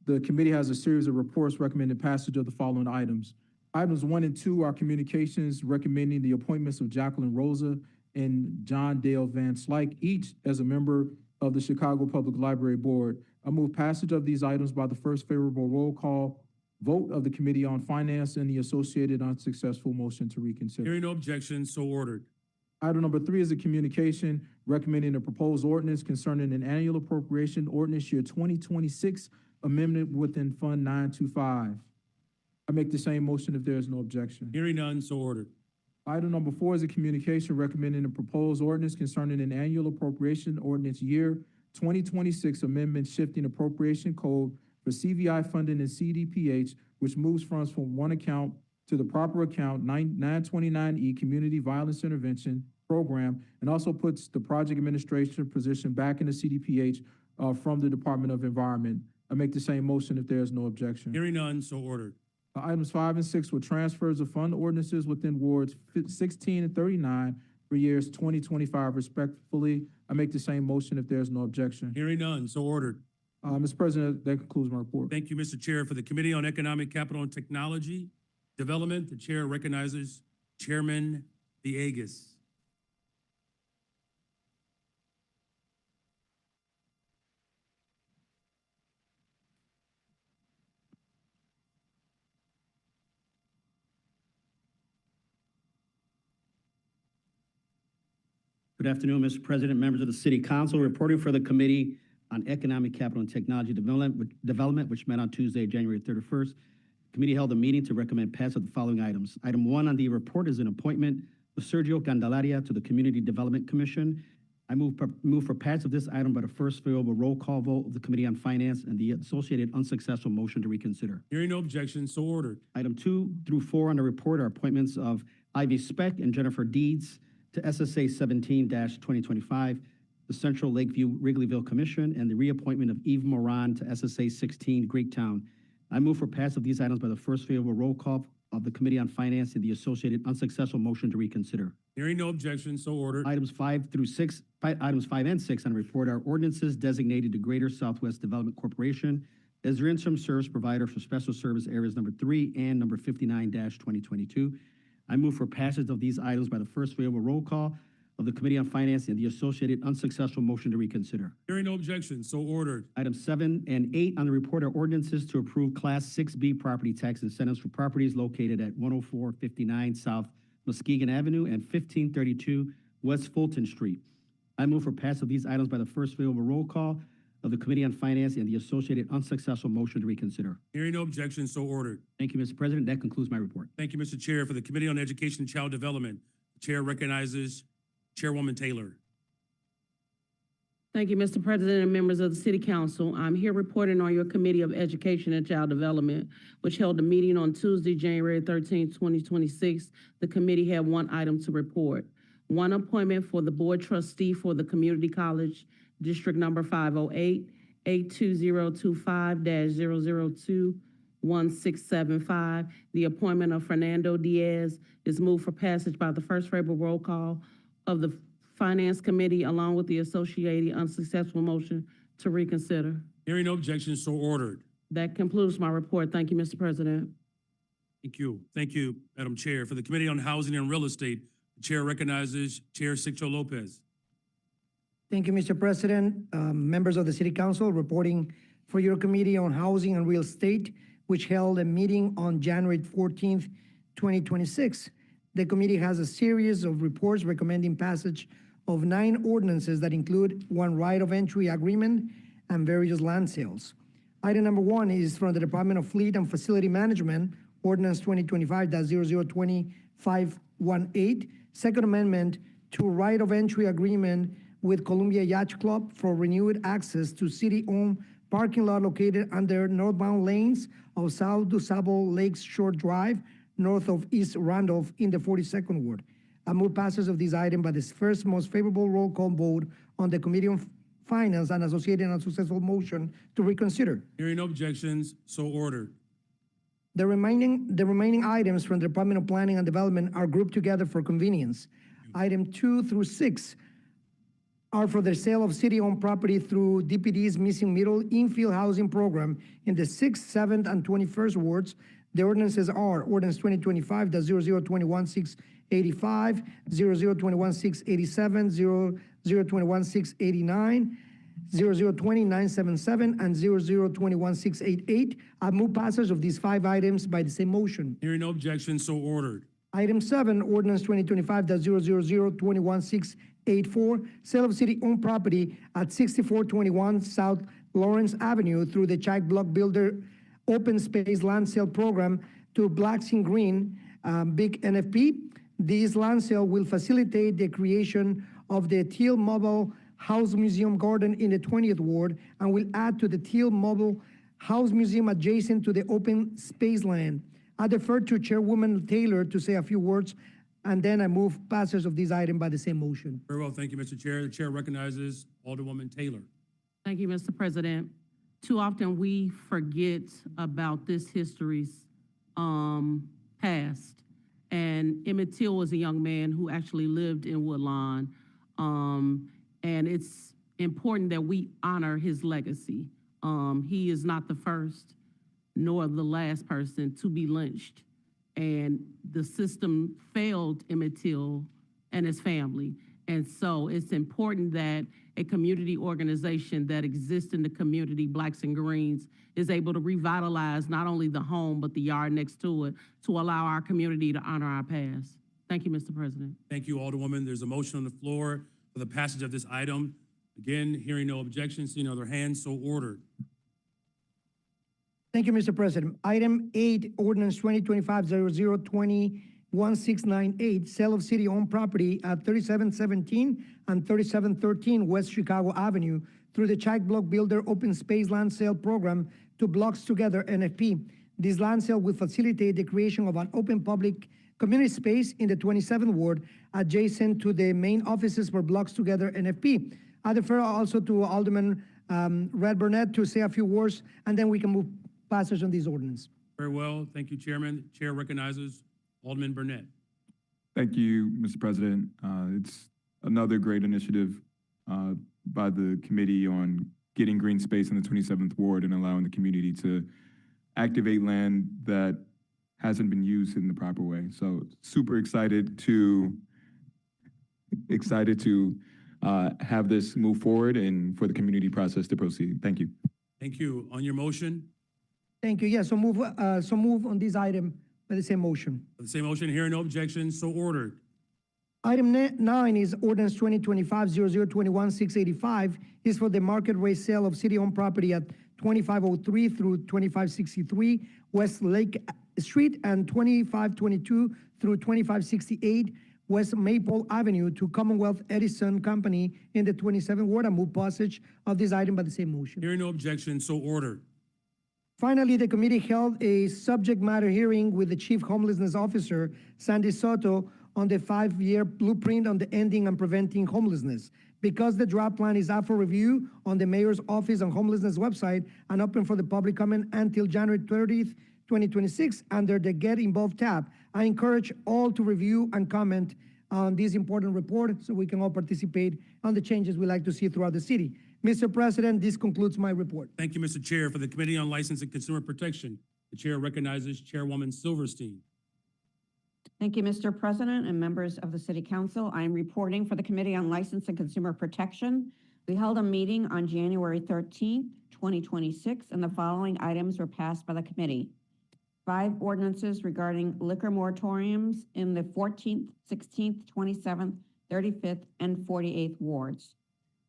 The committee has a series of reports recommending passage of the following items. Items 1 and 2 are communications recommending the appointments of Jacqueline Rosa and John Dale Van Slyke, each as a member of the Chicago Public Library Board. I move passage of these items by the first favorable roll call vote of the Committee on Finance and the associated unsuccessful motion to reconsider. Hearing no objection, so ordered. Item number 3 is a communication recommending a proposed ordinance concerning an annual appropriation ordinance year 2026 amendment within Fund 925. I make the same motion if there is no objection. Hearing none, so ordered. Item number 4 is a communication recommending a proposed ordinance concerning an annual appropriation ordinance year 2026 amendment shifting appropriation code for CVI funding and CDPH, which moves funds from one account to the proper account 929E Community Violence Intervention Program, and also puts the project administration position back in the CDPH from the Department of Environment. I make the same motion if there is no objection. Hearing none, so ordered. Items 5 and 6 were transfers of fund ordinances within wards 16 and 39 for years 2025 respectively. I make the same motion if there is no objection. Hearing none, so ordered. Mr. President, that concludes my report. Thank you, Mr. Chair. For the Committee on Economic, Capital, and Technology Development, the Chair recognizes Chairman Villegas. Good afternoon, Mr. President, members of the City Council. Reporting for the Committee on Economic, Capital, and Technology Development, which met on Tuesday, January 31st. Committee held a meeting to recommend passage of the following items. Item 1 on the report is an appointment of Sergio Candelaria to the Community Development Commission. I move for passage of this item by the first available roll call vote of the Committee on Finance and the associated unsuccessful motion to reconsider. Hearing no objection, so ordered. Item 2 through 4 on the report are appointments of Ivy Speck and Jennifer Deeds to SSA 17-2025, the Central Lakeview Wrigleyville Commission, and the reappointment of Eve Moran to SSA 16 Greektown. I move for passage of these items by the first favorable roll call of the Committee on Finance and the associated unsuccessful motion to reconsider. Hearing no objection, so ordered. Items 5 and 6 on the report are ordinances designated the Greater Southwest Development Corporation as their interim service provider for special service areas number 3 and number 59-2022. I move for passage of these items by the first favorable roll call of the Committee on Finance and the associated unsuccessful motion to reconsider. Hearing no objection, so ordered. Items 7 and 8 on the report are ordinances to approve Class 6B property tax incentives for properties located at 10459 South Muskegon Avenue and 1532 West Fulton Street. I move for passage of these items by the first favorable roll call of the Committee on Finance and the associated unsuccessful motion to reconsider. Hearing no objection, so ordered. Thank you, Mr. President. That concludes my report. Thank you, Mr. Chair. For the Committee on Education and Child Development, the Chair recognizes Chairwoman Taylor. Thank you, Mr. President and members of the City Council. I'm here reporting on your Committee of Education and Child Development, which held a meeting on Tuesday, January 13, 2026. The committee had one item to report. One appointment for the board trustee for the Community College, District Number 508, 82025-002-1675. The appointment of Fernando Diaz is moved for passage by the first favorable roll call of the Finance Committee, along with the associated unsuccessful motion to reconsider. Hearing no objection, so ordered. That concludes my report. Thank you, Mr. President. Thank you. Thank you, Madam Chair. For the Committee on Housing and Real Estate, the Chair recognizes Chair Sixto Lopez. Thank you, Mr. President. Members of the City Council, reporting for your Committee on Housing and Real Estate, which held a meeting on January 14th, 2026. The committee has a series of reports recommending passage of 9 ordinances that include 1 right of entry agreement and various land sales. Item number 1 is from the Department of Fleet and Facility Management, Ordinance 2025-002518, Second Amendment to right of entry agreement with Columbia Yacht Club for renewed access to city-owned parking lot located under northbound lanes of South DuSable Lakes Shore Drive, north of East Randolph in the 42nd Ward. I move passage of this item by this first most favorable roll call vote on the Committee on Finance and associated unsuccessful motion to reconsider. Hearing no objections, so ordered. The remaining items from the Department of Planning and Development are grouped together for convenience. Item 2 through 6 are for the sale of city-owned property through DPD's Missing Middle Infill Housing Program in the 6th, 7th, and 21st wards. The ordinances are Ordinance 2025-0021685, 0021687, 0021689, 0020977, and 0021688. I move passage of these 5 items by the same motion. Hearing no objections, so ordered. Item 7, Ordinance 2025-0021684, sale of city-owned property at 6421 South Lawrence Avenue through the Chike Block Builder Open Space Land Sale Program to Blacksing Green, Big NFP. This land sale will facilitate the creation of the Teal Mobile House Museum Garden in the 20th Ward and will add to the Teal Mobile House Museum adjacent to the open space land. I defer to Chairwoman Taylor to say a few words, and then I move passage of this item by the same motion. Very well, thank you, Mr. Chair. The Chair recognizes Alderwoman Taylor. Thank you, Mr. President. Too often we forget about this history's past. And Emmett Till was a young man who actually lived in Woodlawn. And it's important that we honor his legacy. He is not the first nor the last person to be lynched. And the system failed Emmett Till and his family. And so it's important that a community organization that exists in the community, Blacks and Greens, is able to revitalize not only the home, but the yard next to it to allow our community to honor our past. Thank you, Mr. President. Thank you, Alderwoman. There's a motion on the floor for the passage of this item. Again, hearing no objections, seeing no other hands, so ordered. Thank you, Mr. President. Item 8, ordinance 2025-0020-1698, sale of city-owned property at 3717 and 3713 West Chicago Avenue through the Chike Block Builder Open Space Land Sale Program to Blocks Together NFP. This land sale will facilitate the creation of an open public community space in the 27th Ward adjacent to the main offices for Blocks Together NFP. I defer also to Alderman Red Burnett to say a few words, and then we can move passage on these ordinance. Very well. Thank you, Chairman. Chair recognizes Alderman Burnett. Thank you, Mr. President. It's another great initiative by the committee on getting green space in the 27th Ward and allowing the community to activate land that hasn't been used in the proper way. So super excited to have this move forward and for the community process to proceed. Thank you. Thank you. On your motion, Thank you. Yeah, so move on this item by the same motion. for the same motion, hearing no objections, so ordered. Item 9 is ordinance 2025-0021-685, is for the market rate sale of city-owned property at 2503 through 2563 West Lake Street and 2522 through 2568 West Maple Avenue to Commonwealth Edison Company in the 27th Ward. I move passage of this item by the same motion. Hearing no objections, so ordered. Finally, the committee held a subject matter hearing with the Chief Homelessness Officer, Sandy Soto, on the 5-year blueprint on the ending and preventing homelessness. Because the draft plan is up for review on the Mayor's Office on Homelessness website and open for the public comment until January 30th, 2026, under the Get Involved tab, I encourage all to review and comment on this important report so we can all participate on the changes we like to see throughout the city. Mr. President, this concludes my report. Thank you, Mr. Chair. For the Committee on License and Consumer Protection, the Chair recognizes Chairwoman Silverstein. Thank you, Mr. President and members of the City Council. I am reporting for the Committee on License and Consumer Protection. We held a meeting on January 13th, 2026, and the following items were passed by the committee. 5 ordinances regarding liquor moratoriums in the 14th, 16th, 27th, 35th, and 48th wards.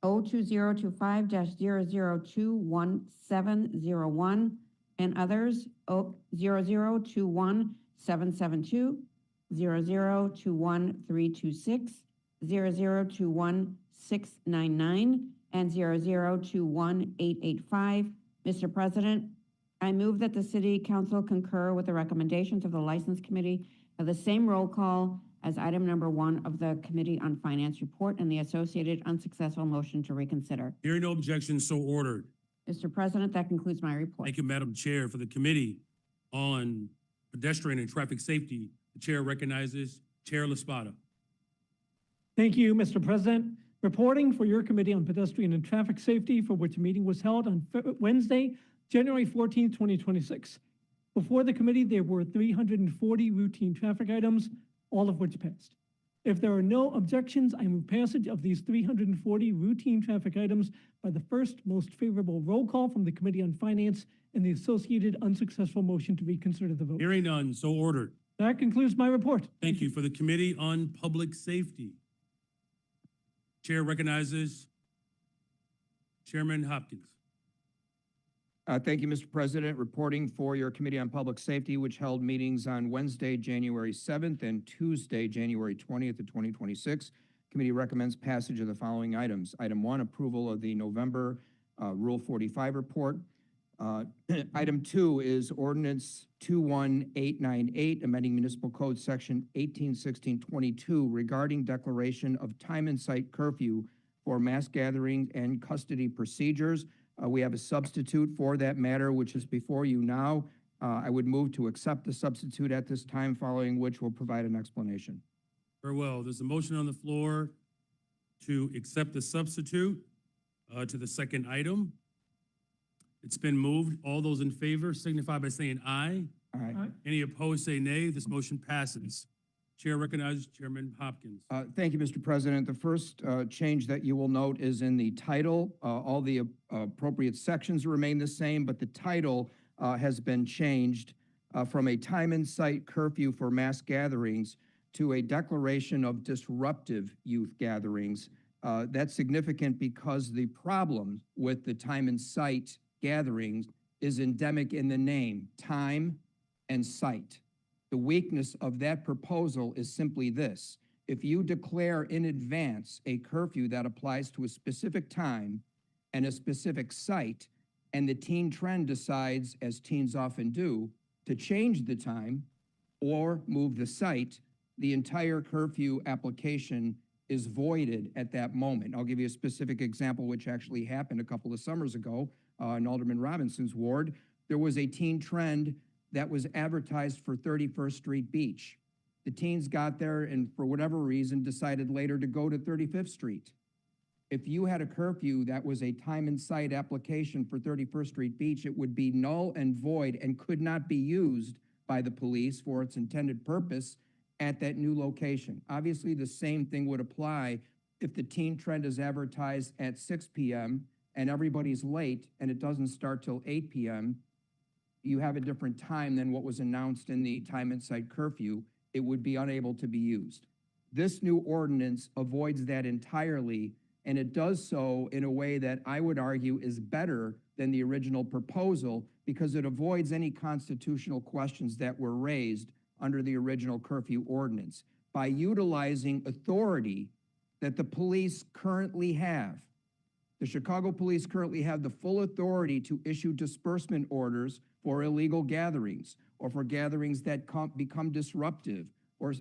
02025-0021701 and others, 0021772, 0021326, 0021699, and 0021885. Mr. President, I move that the City Council concur with the recommendations of the License Committee of the same roll call as item number 1 of the Committee on Finance report and the associated unsuccessful motion to reconsider. Hearing no objections, so ordered. Mr. President, that concludes my report. Thank you, Madam Chair. For the Committee on Pedestrian and Traffic Safety, the Chair recognizes Chair LaSpada. Thank you, Mr. President. Reporting for your Committee on Pedestrian and Traffic Safety, for which a meeting was held on Wednesday, January 14th, 2026. Before the committee, there were 340 routine traffic items, all of which passed. If there are no objections, I move passage of these 340 routine traffic items by the first most favorable roll call from the Committee on Finance and the associated unsuccessful motion to reconsider the vote. Hearing none, so ordered. That concludes my report. Thank you. For the Committee on Public Safety, Chair recognizes Chairman Hopkins. Thank you, Mr. President. Reporting for your Committee on Public Safety, which held meetings on Wednesday, January 7th and Tuesday, January 20th of 2026. Committee recommends passage of the following items. Item 1, approval of the November Rule 45 report. Item 2 is Ordinance 21898, amending Municipal Code Section 181622 regarding declaration of time and site curfew for mass gathering and custody procedures. We have a substitute for that matter, which is before you now. I would move to accept the substitute at this time, following which we'll provide an explanation. Very well. There's a motion on the floor to accept the substitute to the second item. It's been moved. All those in favor signify by saying aye. Aye. Any opposed, say nay. This motion passes. Chair recognizes Chairman Hopkins. Thank you, Mr. President. The first change that you will note is in the title. All the appropriate sections remain the same, but the title has been changed from a time and site curfew for mass gatherings to a declaration of disruptive youth gatherings. That's significant because the problem with the time and site gatherings is endemic in the name, time and site. The weakness of that proposal is simply this. If you declare in advance a curfew that applies to a specific time and a specific site, and the teen trend decides, as teens often do, to change the time or move the site, the entire curfew application is voided at that moment. I'll give you a specific example which actually happened a couple of summers ago in Alderman Robinson's ward. There was a teen trend that was advertised for 31st Street Beach. The teens got there and for whatever reason decided later to go to 35th Street. If you had a curfew that was a time and site application for 31st Street Beach, it would be null and void and could not be used by the police for its intended purpose at that new location. Obviously, the same thing would apply if the teen trend is advertised at 6 p.m. and everybody's late and it doesn't start till 8 p.m. You have a different time than what was announced in the time and site curfew. It would be unable to be used. This new ordinance avoids that entirely, and it does so in a way that I would argue is better than the original proposal because it avoids any constitutional questions that were raised under the original curfew ordinance by utilizing authority that the police currently have. The Chicago police currently have the full authority to issue disbursement orders for illegal gatherings or for gatherings that become disruptive or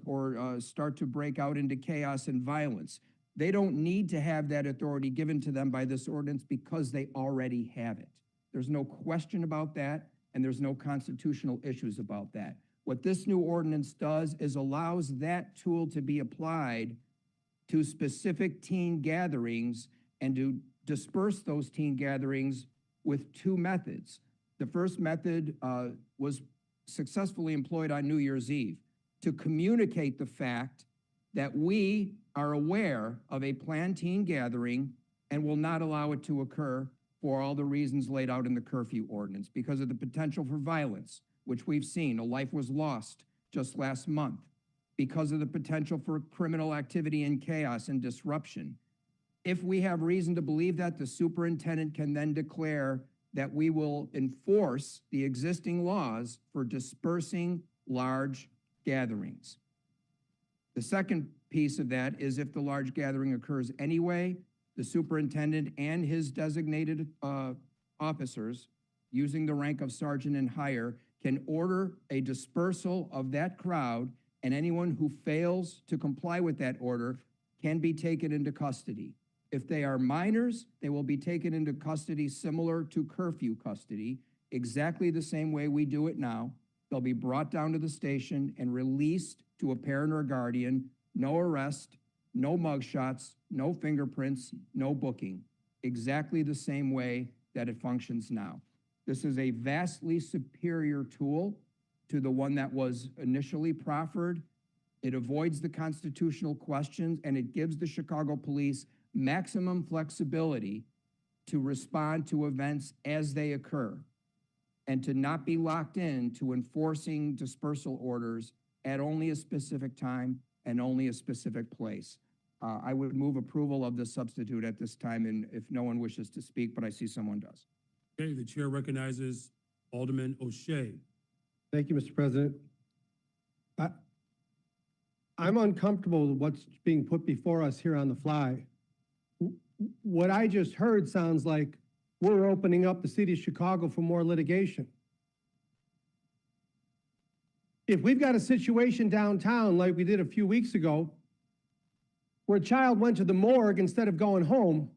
start to break out into chaos and violence. They don't need to have that authority given to them by this ordinance because they already have it. There's no question about that, and there's no constitutional issues about that. What this new ordinance does is allows that tool to be applied to specific teen gatherings and to disperse those teen gatherings with two methods. The first method was successfully employed on New Year's Eve to communicate the fact that we are aware of a planned teen gathering and will not allow it to occur for all the reasons laid out in the curfew ordinance because of the potential for violence, which we've seen. A life was lost just last month because of the potential for criminal activity and chaos and disruption. If we have reason to believe that, the superintendent can then declare that we will enforce the existing laws for dispersing large gatherings. The second piece of that is if the large gathering occurs anyway, the superintendent and his designated officers, using the rank of sergeant and higher, can order a dispersal of that crowd, and anyone who fails to comply with that order can be taken into custody. If they are minors, they will be taken into custody similar to curfew custody, exactly the same way we do it now. They'll be brought down to the station and released to a parent or guardian. No arrest, no mugshots, no fingerprints, no booking. Exactly the same way that it functions now. This is a vastly superior tool to the one that was initially proffered. It avoids the constitutional questions, and it gives the Chicago police maximum flexibility to respond to events as they occur and to not be locked in to enforcing dispersal orders at only a specific time and only a specific place. I would move approval of the substitute at this time, and if no one wishes to speak, but I see someone does. Okay, the chair recognizes Alderman O'Shea. Thank you, Mr. President. I'm uncomfortable with what's being put before us here on the fly. What I just heard sounds like we're opening up the city of Chicago for more litigation. If we've got a situation downtown like we did a few weeks ago, where a child went to the morgue instead of going home,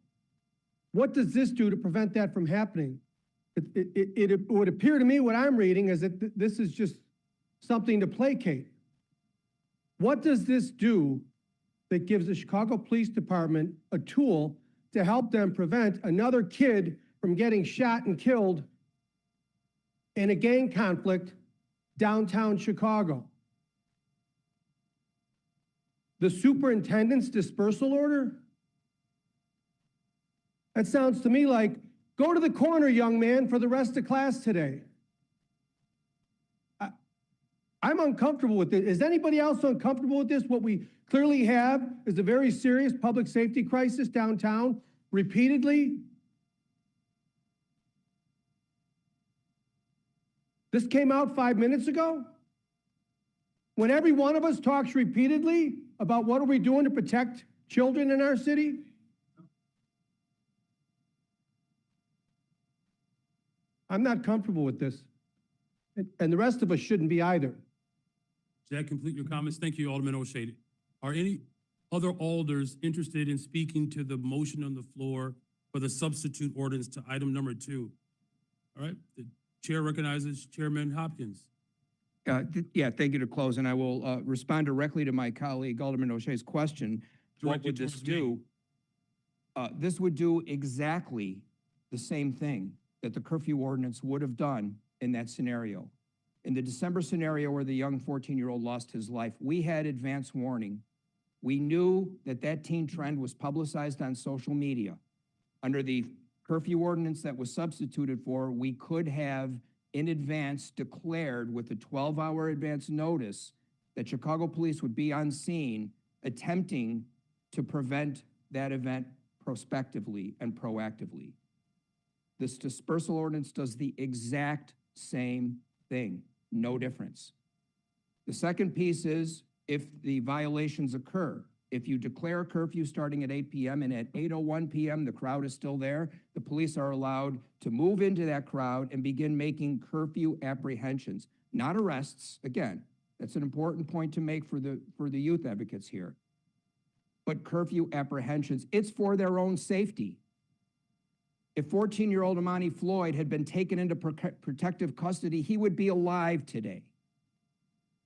what does this do to prevent that from happening? It would appear to me what I'm reading is that this is just something to placate. What does this do that gives the Chicago Police Department a tool to help them prevent another kid from getting shot and killed in a gang conflict downtown Chicago? The superintendent's dispersal order? That sounds to me like, go to the corner, young man, for the rest of class today. I'm uncomfortable with it. Is anybody else uncomfortable with this? What we clearly have is a very serious public safety crisis downtown repeatedly. This came out 5 minutes ago. When every one of us talks repeatedly about what are we doing to protect children in our city? I'm not comfortable with this. And the rest of us shouldn't be either. Does that complete your comments? Thank you, Alderman O'Shea. Are any other alders interested in speaking to the motion on the floor for the substitute ordinance to item number 2? All right, the chair recognizes Chairman Hopkins. Yeah, thank you to close, and I will respond directly to my colleague Alderman O'Shea's question. What would this do? This would do exactly the same thing that the curfew ordinance would have done in that scenario. In the December scenario where the young 14-year-old lost his life, we had advance warning. We knew that that teen trend was publicized on social media. Under the curfew ordinance that was substituted for, we could have in advance declared with a 12-hour advance notice that Chicago police would be on scene attempting to prevent that event prospectively and proactively. This dispersal ordinance does the exact same thing, no difference. The second piece is if the violations occur, if you declare a curfew starting at 8 p.m. and at 8:01 p.m. the crowd is still there, the police are allowed to move into that crowd and begin making curfew apprehensions, not arrests. Again, that's an important point to make for the youth advocates here. But curfew apprehensions, it's for their own safety. If 14-year-old Amani Floyd had been taken into protective custody, he would be alive today.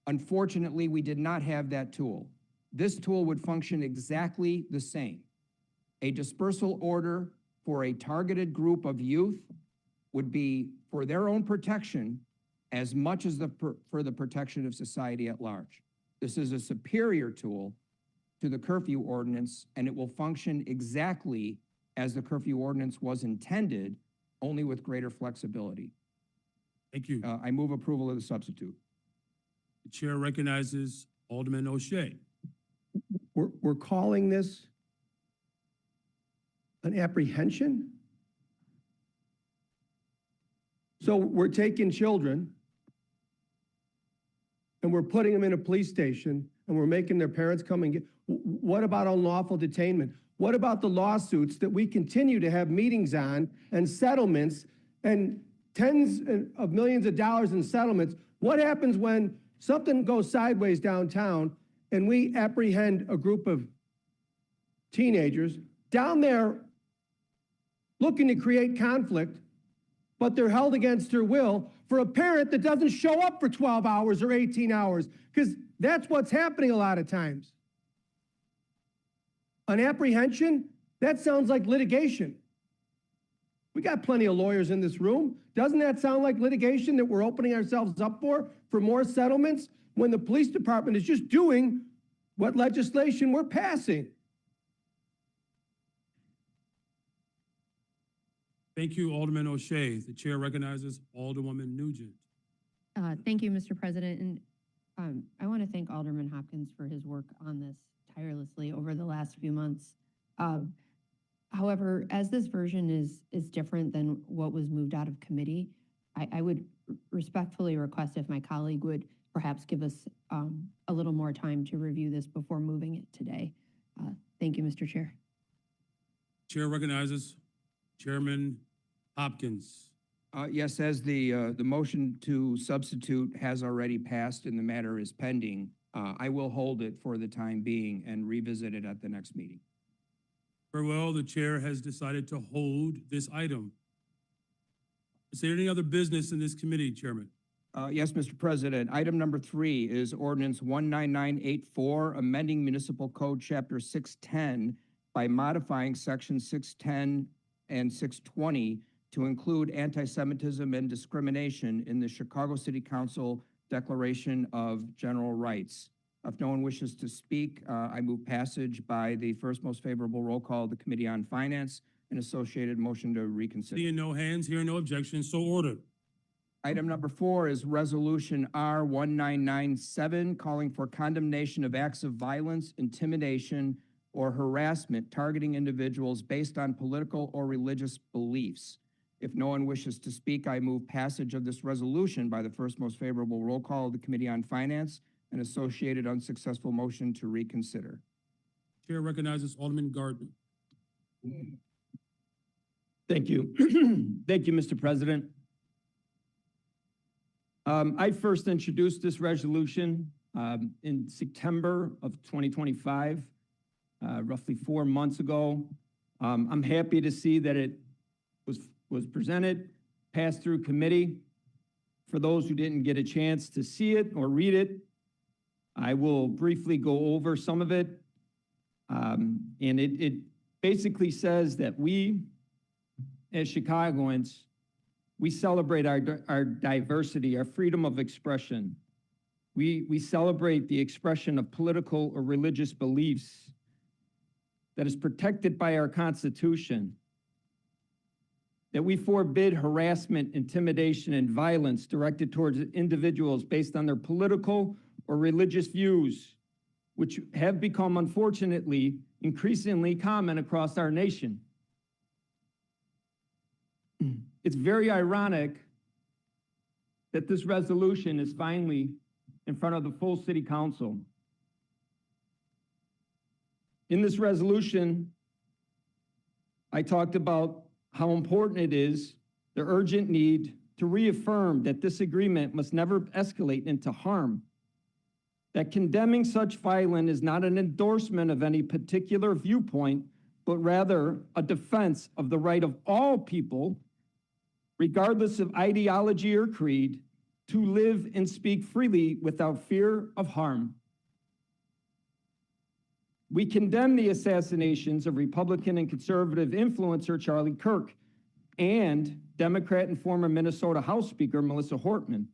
Unfortunately, we did not have that tool. This tool would function exactly the same. A dispersal order for a targeted group of youth would be for their own protection as much as for the protection of society at large. This is a superior tool to the curfew ordinance, and it will function exactly as the curfew ordinance was intended, only with greater flexibility. Thank you. I move approval of the substitute. The chair recognizes Alderman O'Shea. We're calling this an apprehension? So we're taking children and we're putting them in a police station and we're making their parents come and get, what about unlawful detainment? What about the lawsuits that we continue to have meetings on and settlements and tens of millions of dollars in settlements? What happens when something goes sideways downtown and we apprehend a group of teenagers down there looking to create conflict, but they're held against their will for a parent that doesn't show up for 12 hours or 18 hours, because that's what's happening a lot of times. An apprehension? That sounds like litigation. We got plenty of lawyers in this room. Doesn't that sound like litigation that we're opening ourselves up for more settlements, when the police department is just doing what legislation we're passing? Thank you, Alderman O'Shea. The chair recognizes Alderwoman Nugent. Thank you, Mr. President. And I want to thank Alderman Hopkins for his work on this tirelessly over the last few months. However, as this version is different than what was moved out of committee, I would respectfully request if my colleague would perhaps give us a little more time to review this before moving it today. Thank you, Mr. Chair. Chair recognizes Chairman Hopkins. Yes, as the motion to substitute has already passed and the matter is pending, I will hold it for the time being and revisit it at the next meeting. Very well, the chair has decided to hold this item. Is there any other business in this committee, Chairman? Yes, Mr. President. Item number 3 is ordinance 19984, amending Municipal Code Chapter 610 by modifying Section 610 and 620 to include anti-Semitism and discrimination in the Chicago City Council Declaration of General Rights. If no one wishes to speak, I move passage by the first most favorable roll call of the Committee on Finance and associated motion to reconsider. Seeing no hands, hearing no objections, so ordered. Item number 4 is Resolution R 1997, calling for condemnation of acts of violence, intimidation, or harassment targeting individuals based on political or religious beliefs. If no one wishes to speak, I move passage of this resolution by the first most favorable roll call of the Committee on Finance and associated unsuccessful motion to reconsider. Chair recognizes Alderman Gardner. Thank you. Thank you, Mr. President. I first introduced this resolution in September of 2025, roughly 4 months ago. I'm happy to see that it was presented, passed through committee. For those who didn't get a chance to see it or read it, I will briefly go over some of it. And it basically says that we, as Chicagoans, we celebrate our diversity, our freedom of expression. We celebrate the expression of political or religious beliefs that is protected by our Constitution, that we forbid harassment, intimidation, and violence directed towards individuals based on their political or religious views, which have become, unfortunately, increasingly common across our nation. It's very ironic that this resolution is finally in front of the full City Council. In this resolution, I talked about how important it is, the urgent need to reaffirm that this agreement must never escalate into harm, that condemning such violence is not an endorsement of any particular viewpoint, but rather a defense of the right of all people, regardless of ideology or creed, to live and speak freely without fear of harm. We condemn the assassinations of Republican and conservative influencer Charlie Kirk and Democrat and former Minnesota House Speaker Melissa Hortman,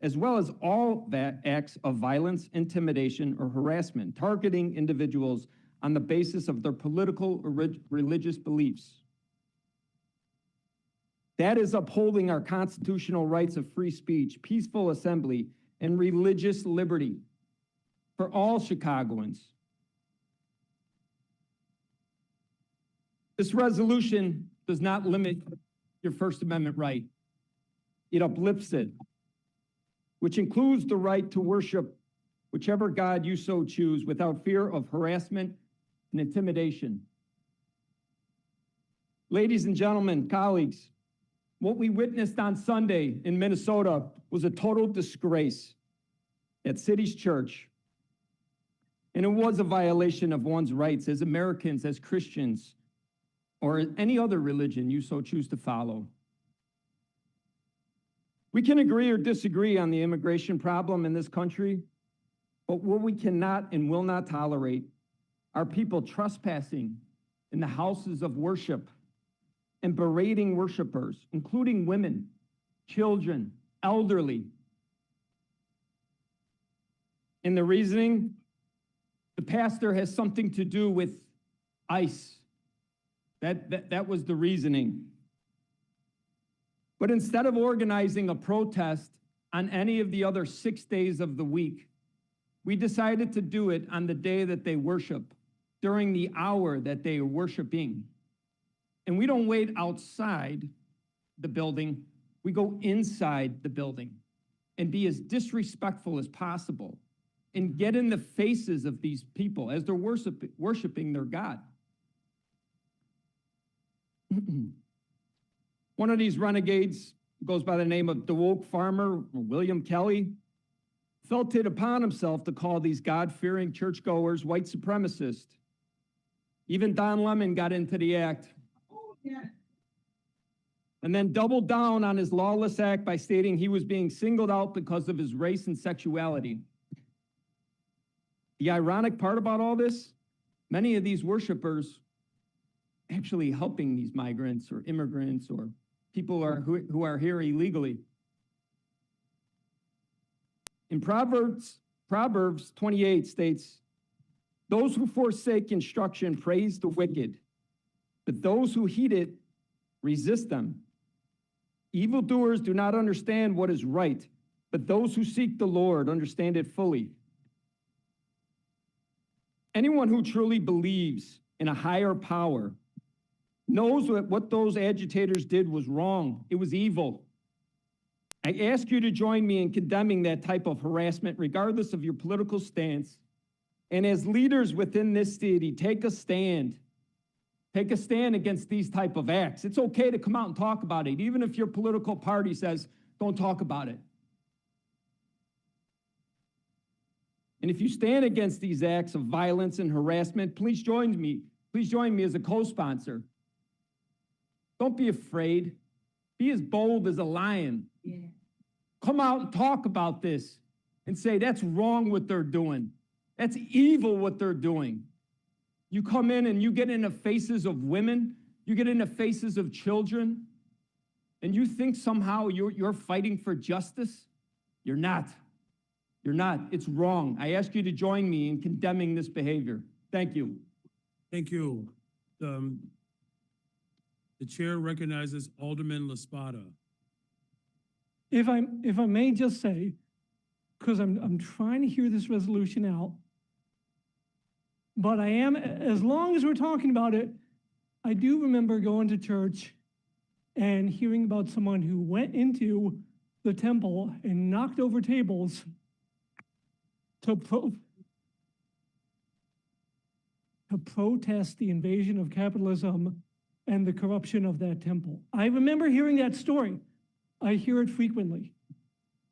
as well as all acts of violence, intimidation, or harassment targeting individuals on the basis of their political or religious beliefs. That is upholding our constitutional rights of free speech, peaceful assembly, and religious liberty for all Chicagoans. This resolution does not limit your First Amendment right. It uplifts it, which includes the right to worship whichever God you so choose without fear of harassment and intimidation. Ladies and gentlemen, colleagues, what we witnessed on Sunday in Minnesota was a total disgrace at City's Church. And it was a violation of one's rights as Americans, as Christians, or any other religion you so choose to follow. We can agree or disagree on the immigration problem in this country, but what we cannot and will not tolerate are people trespassing in the houses of worship and berating worshipers, including women, children, elderly. In the reasoning, the pastor has something to do with ICE. That was the reasoning. But instead of organizing a protest on any of the other 6 days of the week, we decided to do it on the day that they worship, during the hour that they are worshiping. And we don't wait outside the building, we go inside the building and be as disrespectful as possible and get in the faces of these people as they're worshiping their God. One of these renegades goes by the name of DeWolk Farmer, William Kelly, felt it upon himself to call these God-fearing churchgoers white supremacists. Even Don Lemon got into the act. And then doubled down on his lawless act by stating he was being singled out because of his race and sexuality. The ironic part about all this, many of these worshipers actually helping these migrants or immigrants or people who are here illegally. In Proverbs 28 states, "Those who forsake instruction praise the wicked, but those who heed it resist them. Evildoers do not understand what is right, but those who seek the Lord understand it fully. Anyone who truly believes in a higher power knows that what those agitators did was wrong. It was evil. I ask you to join me in condemning that type of harassment, regardless of your political stance. And as leaders within this city, take a stand. Take a stand against these type of acts. It's okay to come out and talk about it, even if your political party says, don't talk about it. And if you stand against these acts of violence and harassment, please join me. Please join me as a co-sponsor. Don't be afraid. Be as bold as a lion. Yeah. Come out and talk about this and say, that's wrong what they're doing. That's evil what they're doing. You come in and you get in the faces of women, you get in the faces of children, and you think somehow you're fighting for justice? You're not. You're not. It's wrong. I ask you to join me in condemning this behavior. Thank you. Thank you. The chair recognizes Alderman LaSpada. If I may just say, because I'm trying to hear this resolution out, but I am, as long as we're talking about it, I do remember going to church and hearing about someone who went into the temple and knocked over tables to protest the invasion of capitalism and the corruption of that temple. I remember hearing that story. I hear it frequently.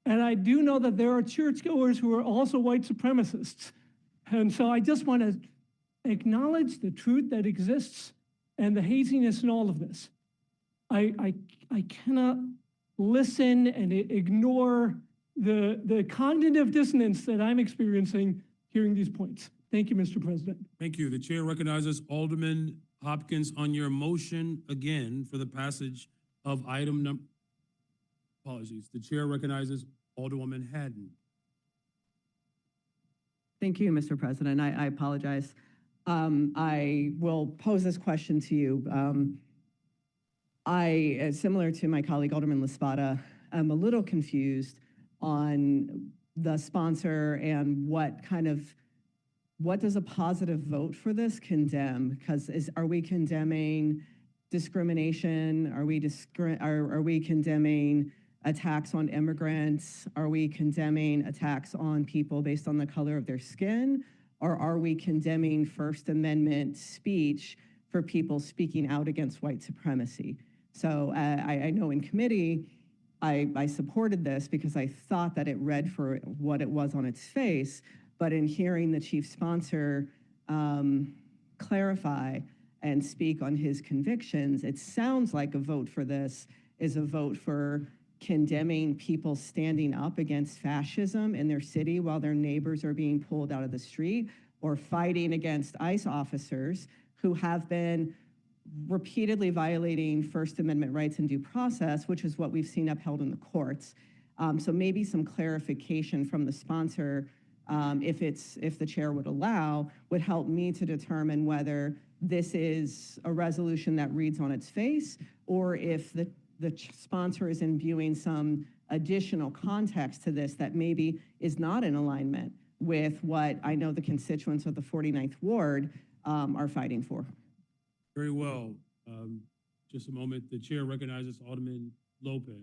And I do know that there are churchgoers who are also white supremacists. And so I just want to acknowledge the truth that exists and the haziness in all of this. I cannot listen and ignore the cognitive dissonance that I'm experiencing hearing these points. Thank you, Mr. President. Thank you. The chair recognizes Alderman Hopkins on your motion again for the passage of item number. Apologies. The chair recognizes Alderwoman Haddon. Thank you, Mr. President. I apologize. I will pose this question to you. Similar to my colleague Alderman LaSpada, I'm a little confused on the sponsor and what does a positive vote for this condemn? Because are we condemning discrimination? Are we condemning attacks on immigrants? Are we condemning attacks on people based on the color of their skin? Or are we condemning First Amendment speech for people speaking out against white supremacy? So I know in committee, I supported this because I thought that it read for what it was on its face, but in hearing the chief sponsor clarify and speak on his convictions, it sounds like a vote for this is a vote for condemning people standing up against fascism in their city while their neighbors are being pulled out of the street, or fighting against ICE officers who have been repeatedly violating First Amendment rights and due process, which is what we've seen upheld in the courts. So maybe some clarification from the sponsor, if the chair would allow, would help me to determine whether this is a resolution that reads on its face, or if the sponsor is imbuing some additional context to this that maybe is not in alignment with what I know the constituents of the 49th Ward are fighting for. Very well. Just a moment. The chair recognizes Alderman Lopez.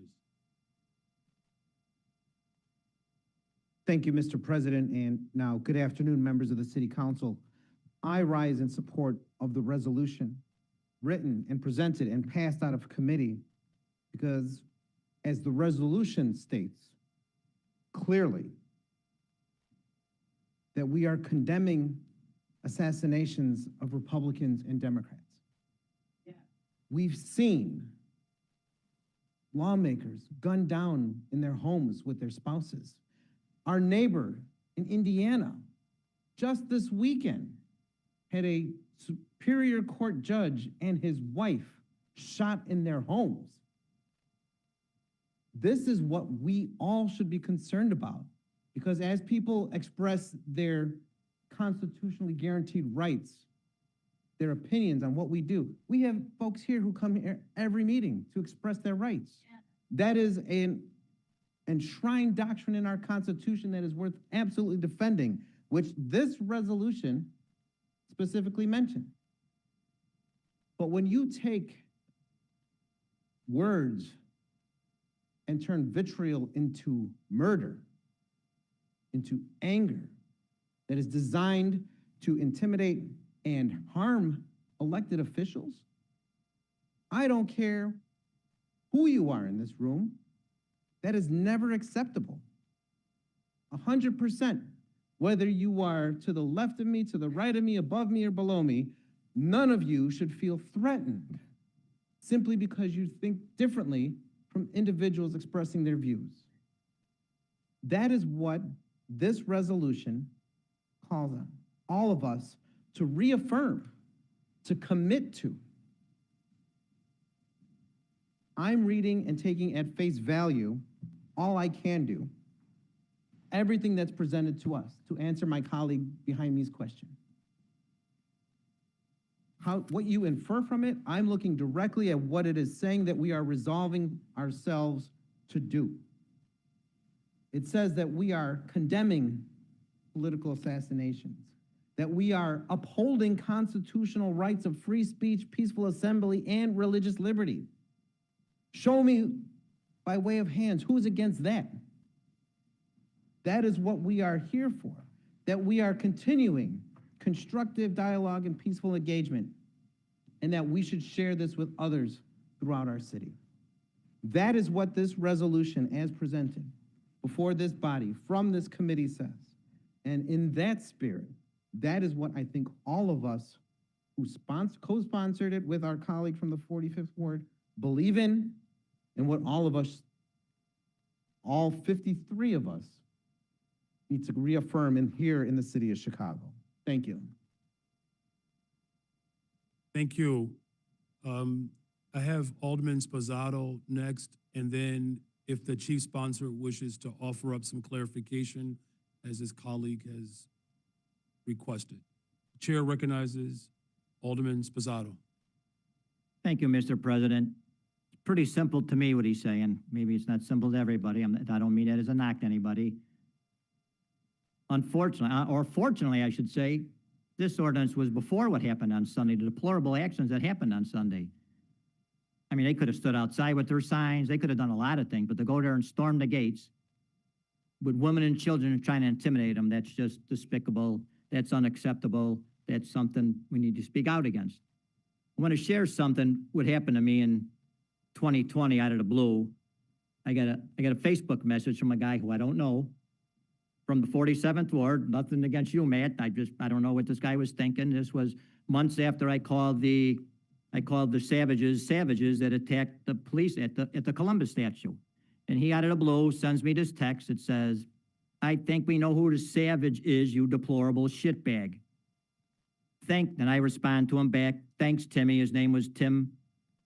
Thank you, Mr. President, and now good afternoon, members of the City Council. I rise in support of the resolution written and presented and passed out of committee because, as the resolution states clearly, that we are condemning assassinations of Republicans and Democrats. Yeah. We've seen lawmakers gunned down in their homes with their spouses. Our neighbor in Indiana, just this weekend, had a Superior Court judge and his wife shot in their homes. This is what we all should be concerned about, because as people express their constitutionally guaranteed rights, their opinions on what we do, we have folks here who come here every meeting to express their rights. That is an enshrined doctrine in our Constitution that is worth absolutely defending, which this resolution specifically mentioned. But when you take words and turn vitriol into murder, into anger that is designed to intimidate and harm elected officials, I don't care who you are in this room, that is never acceptable. 100%. Whether you are to the left of me, to the right of me, above me, or below me, none of you should feel threatened simply because you think differently from individuals expressing their views. That is what this resolution calls on all of us to reaffirm, to commit to. I'm reading and taking at face value all I can do, everything that's presented to us, to answer my colleague behind me's question. What you infer from it, I'm looking directly at what it is saying that we are resolving ourselves to do. It says that we are condemning political assassinations, that we are upholding constitutional rights of free speech, peaceful assembly, and religious liberty. Show me by way of hands who's against that. That is what we are here for, that we are continuing constructive dialogue and peaceful engagement, and that we should share this with others throughout our city. That is what this resolution, as presented before this body, from this committee, says. And in that spirit, that is what I think all of us who co-sponsored it with our colleague from the 45th Ward believe in, and what all of us, all 53 of us, need to reaffirm here in the city of Chicago. Thank you. Thank you. I have Alderman Sposato next, and then if the chief sponsor wishes to offer up some clarification, as his colleague has requested. Chair recognizes Alderman Sposato. Thank you, Mr. President. It's pretty simple to me what he's saying. Maybe it's not simple to everybody. I don't mean that as a knock to anybody. Unfortunately, or fortunately, I should say, this ordinance was before what happened on Sunday, the deplorable actions that happened on Sunday. I mean, they could have stood outside with their signs. They could have done a lot of things, but to go there and storm the gates with women and children and trying to intimidate them, that's just despicable. That's unacceptable. That's something we need to speak out against. I want to share something what happened to me in 2020 out of the blue. I got a Facebook message from a guy who I don't know, from the 47th Ward. Nothing against you, Matt. I don't know what this guy was thinking. This was months after I called the savages that attacked the police at the Columbus statue. And he out of the blue sends me this text. It says, "I think we know who the savage is, you deplorable shitbag." And I respond to him back, "Thanks, Timmy." His name was Tim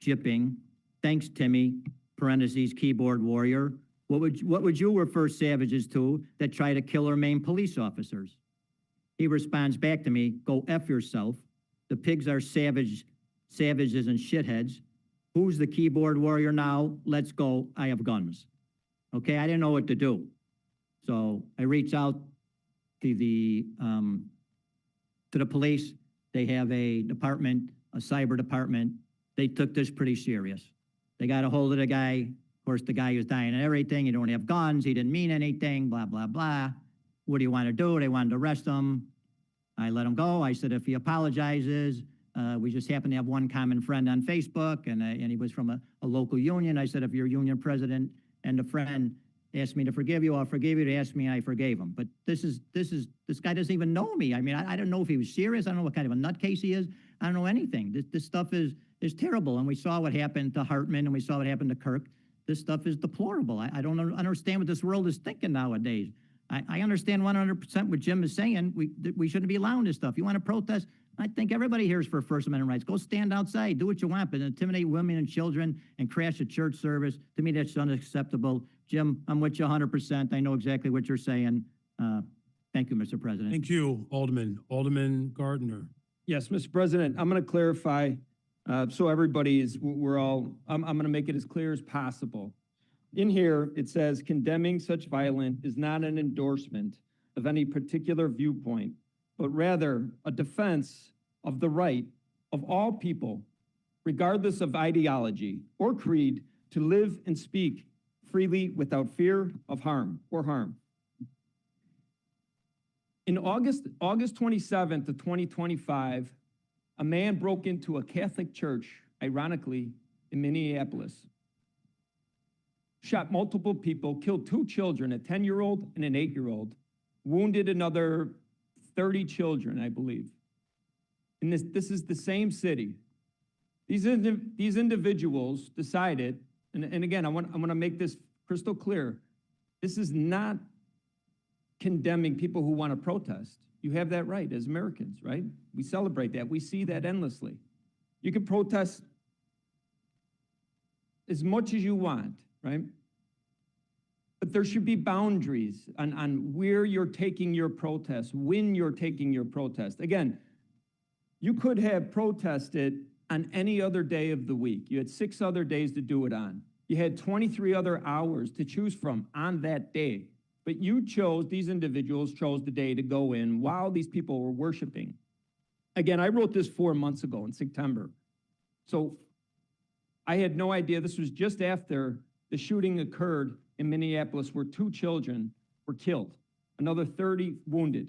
Jipping. "Thanks, Timmy," parentheses, keyboard warrior. What would you refer savages to that try to kill or maim police officers? He responds back to me, "Go F yourself. The pigs are savages and shitheads. Who's the keyboard warrior now? Let's go. I have guns." Okay, I didn't know what to do. So I reach out to the police. They have a department, a cyber department. They took this pretty serious. They got a hold of the guy. Of course, the guy was dying and everything. He don't have guns. He didn't mean anything, blah, blah, blah. What do you want to do? They wanted to arrest him. I let him go. I said, if he apologizes, we just happen to have one common friend on Facebook, and he was from a local union. I said, if your union president and a friend asked me to forgive you, I'll forgive you. They asked me, I forgave him. But this guy doesn't even know me. I mean, I don't know if he was serious. I don't know what kind of a nutcase he is. I don't know anything. This stuff is terrible. And we saw what happened to Hartman, and we saw what happened to Kirk. This stuff is deplorable. I don't understand what this world is thinking nowadays. I understand 100% what Jim is saying. We shouldn't be allowing this stuff. You want to protest? I think everybody here is for First Amendment rights. Go stand outside, do what you want, but intimidate women and children and crash a church service, to me, that's unacceptable. Jim, I'm with you 100%. I know exactly what you're saying. Thank you, Mr. President. Thank you, Alderman. Alderman Gardner. Yes, Mr. President, I'm going to clarify so everybody is, I'm going to make it as clear as possible. in here, it says condemning such violence is not an endorsement of any particular viewpoint, but rather a defense of the right of all people, regardless of ideology or creed, to live and speak freely without fear of harm or harm. In August 27th of 2025, a man broke into a Catholic church, ironically, in Minneapolis, shot multiple people, killed 2 children, a 10-year-old and an 8-year-old, wounded another 30 children, I believe. And this is the same city. These individuals decided, and again, I want to make this crystal clear, this is not condemning people who want to protest. You have that right as Americans, right? We celebrate that. We see that endlessly. You can protest as much as you want, right? But there should be boundaries on where you're taking your protest, when you're taking your protest. Again, you could have protested on any other day of the week. You had 6 other days to do it on. You had 23 other hours to choose from on that day. But these individuals chose the day to go in while these people were worshiping. Again, I wrote this 4 months ago in September. So I had no idea. This was just after the shooting occurred in Minneapolis where 2 children were killed, another 30 wounded.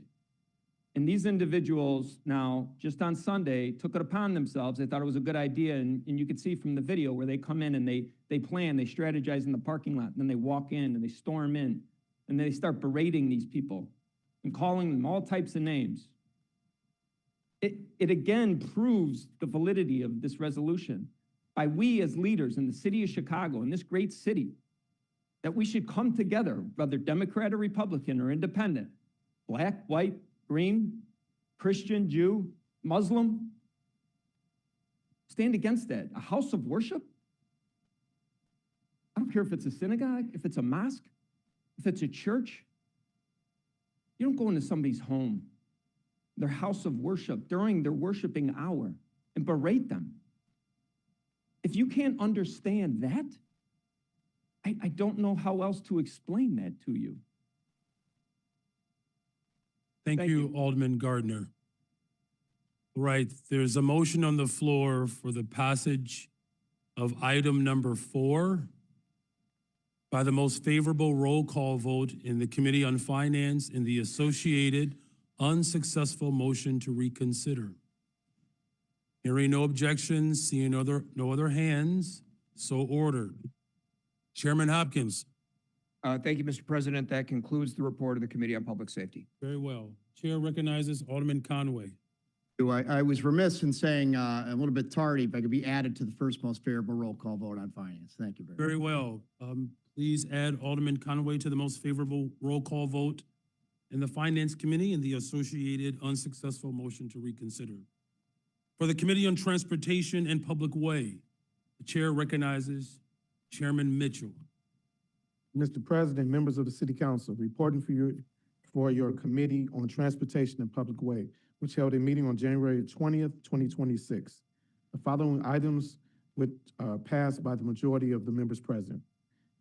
And these individuals now, just on Sunday, took it upon themselves. They thought it was a good idea. And you could see from the video where they come in and they plan, they strategize in the parking lot. And then they walk in and they storm in. And they start berating these people and calling them all types of names. It again proves the validity of this resolution by we as leaders in the city of Chicago, in this great city, that we should come together, whether Democrat or Republican or independent, black, white, green, Christian, Jew, Muslim, stand against that. A house of worship? I don't care if it's a synagogue, if it's a mosque, if it's a church. You don't go into somebody's home, their house of worship, during their worshiping hour and berate them. If you can't understand that, I don't know how else to explain that to you. Thank you, Alderman Gardner. Right, there's a motion on the floor for the passage of item number 4 by the most favorable roll call vote in the Committee on Finance and the associated unsuccessful motion to reconsider. Hearing no objections, seeing no other hands, so ordered. Chairman Hopkins. Thank you, Mr. President. That concludes the report of the Committee on Public Safety. Very well. Chair recognizes Alderman Conway. I was remiss in saying a little bit tardy, if I could be added to the first most favorable roll call vote on finance. Thank you very much. Very well. Please add Alderman Conway to the most favorable roll call vote in the Finance Committee and the associated unsuccessful motion to reconsider. For the Committee on Transportation and Public Way, the chair recognizes Chairman Mitchell. Mr. President, members of the City Council, reporting for your Committee on Transportation and Public Way, which held a meeting on January 20th, 2026. The following items would pass by the majority of the members present.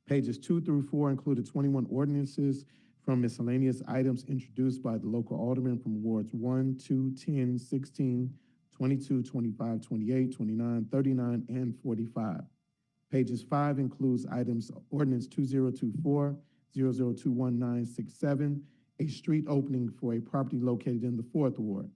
Pages 2 through 4 included 21 ordinances from miscellaneous items introduced by the local aldermen from wards 1, 2, 10, 16, 22, 25, 28, 29, 39, and 45. Pages 5 includes items ordinance 2024, 002197, a street opening for a property located in the 4th Ward.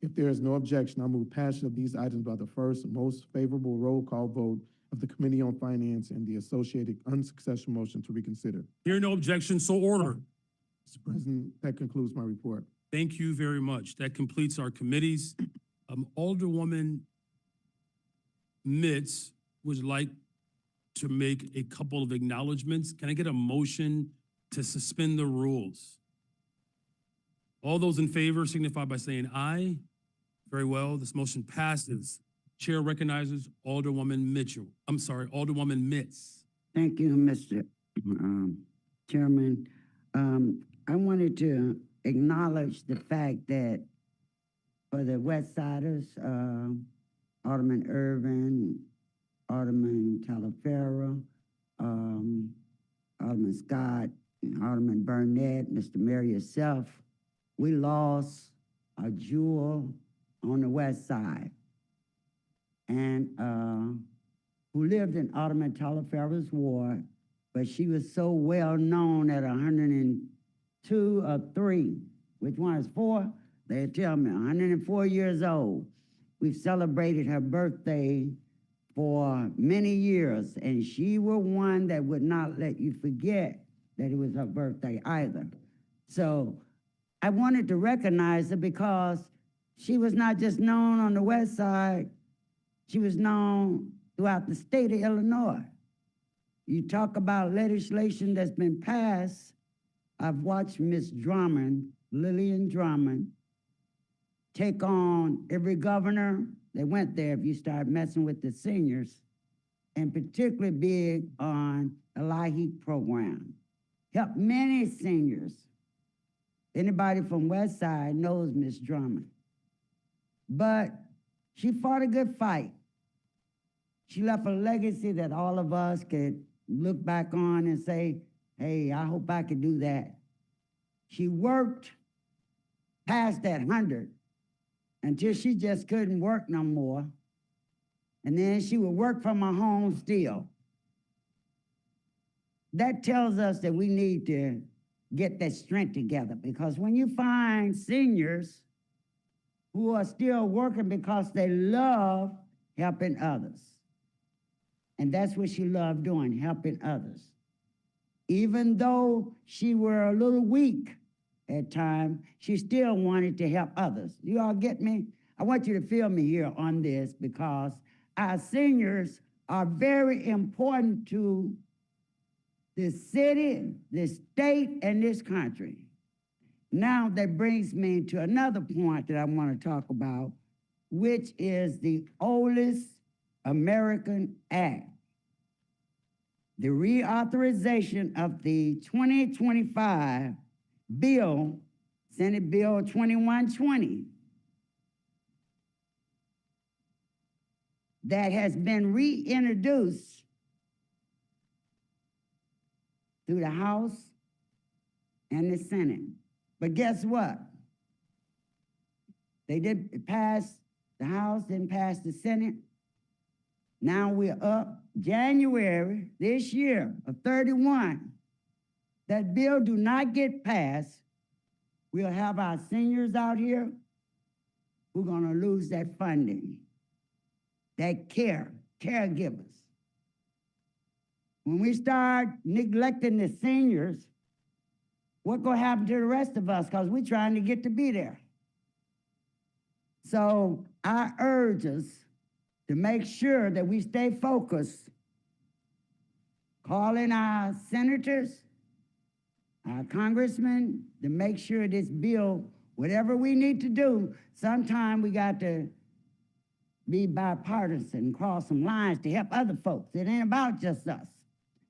If there is no objection, I'll move passage of these items by the first most favorable roll call vote of the Committee on Finance and the associated unsuccessful motion to reconsider. Hearing no objection, so ordered. Mr. President, that concludes my report. Thank you very much. That completes our committees. Alderwoman Mitz would like to make a couple of acknowledgements. Can I get a motion to suspend the rules? All those in favor signify by saying aye. Very well, this motion passes. Chair recognizes Alderwoman Mitz. Thank you, Mr. Chairman. I wanted to acknowledge the fact that for the West Siders, Alderman Irvin, Alderman Talaferro, Alderman Scott, and Alderman Burnett, Mr. Mayor, yourself, we lost a jewel on the west side. And who lived in Alderman Taliaferro's ward, but she was so well known at 102 or 3. Which one is 4? They tell me 104 years old. We've celebrated her birthday for many years, and she was one that would not let you forget that it was her birthday either. So I wanted to recognize her because she was not just known on the west side, she was known throughout the state of Illinois. You talk about legislation that's been passed. I've watched Miss Drummond, Lillian Drummond, take on every governor that went there if you start messing with the seniors, and particularly big on the LIHEAP program. Helped many seniors. Anybody from West Side knows Miss Drummond. But she fought a good fight. She left a legacy that all of us could look back on and say, hey, I hope I could do that. She worked past that 100 until she just couldn't work no more. And then she would work from her home still. That tells us that we need to get that strength together, because when you find seniors who are still working because they love helping others, and that's what she loved doing, helping others. Even though she were a little weak at times, she still wanted to help others. You all get me? I want you to feel me here on this, because our seniors are very important to this city, this state, and this country. Now that brings me to another point that I want to talk about, which is the oldest American act. The reauthorization of the 2025 bill, Senate Bill 2120, that has been reintroduced through the House and the Senate. But guess what? They did pass the House, didn't pass the Senate. Now we're up January this year of 31. That bill do not get passed, we'll have our seniors out here who are gonna lose that funding, that caregivers. When we start neglecting the seniors, what's gonna happen to the rest of us? Because we're trying to get to be there. So I urge us to make sure that we stay focused, calling our senators, our congressmen, to make sure this bill, whatever we need to do, sometime we got to be bipartisan, cross some lines to help other folks. It ain't about just us.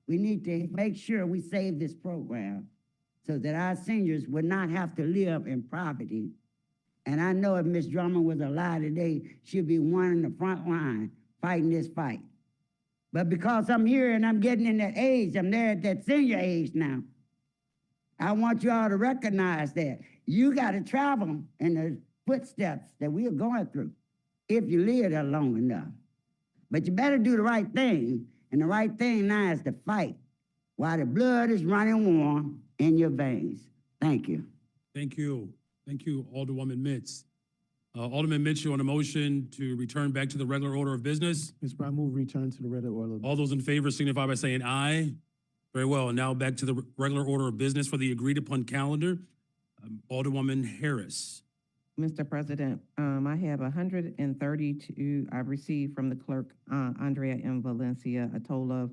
We need to make sure we save this program so that our seniors would not have to live in poverty. And I know if Ms. Drummond was alive today, she'd be one in the front line fighting this fight. But because I'm here and I'm getting in that age, I'm there at that senior age now, I want you all to recognize that you got to travel in the footsteps that we are going through if you live there long enough. But you better do the right thing, and the right thing now is to fight while the blood is running warm in your veins. Thank you. Thank you. Thank you, Alderwoman Mitz. Alderman Mitchell on a motion to return back to the regular order of business. Mr. Brown, move return to the regular order. All those in favor signify by saying aye. Very well, and now back to the regular order of business for the agreed upon calendar. Alderwoman Harris. Mr. President, I have 132, I've received from the clerk, Andrea M. Valencia, a total of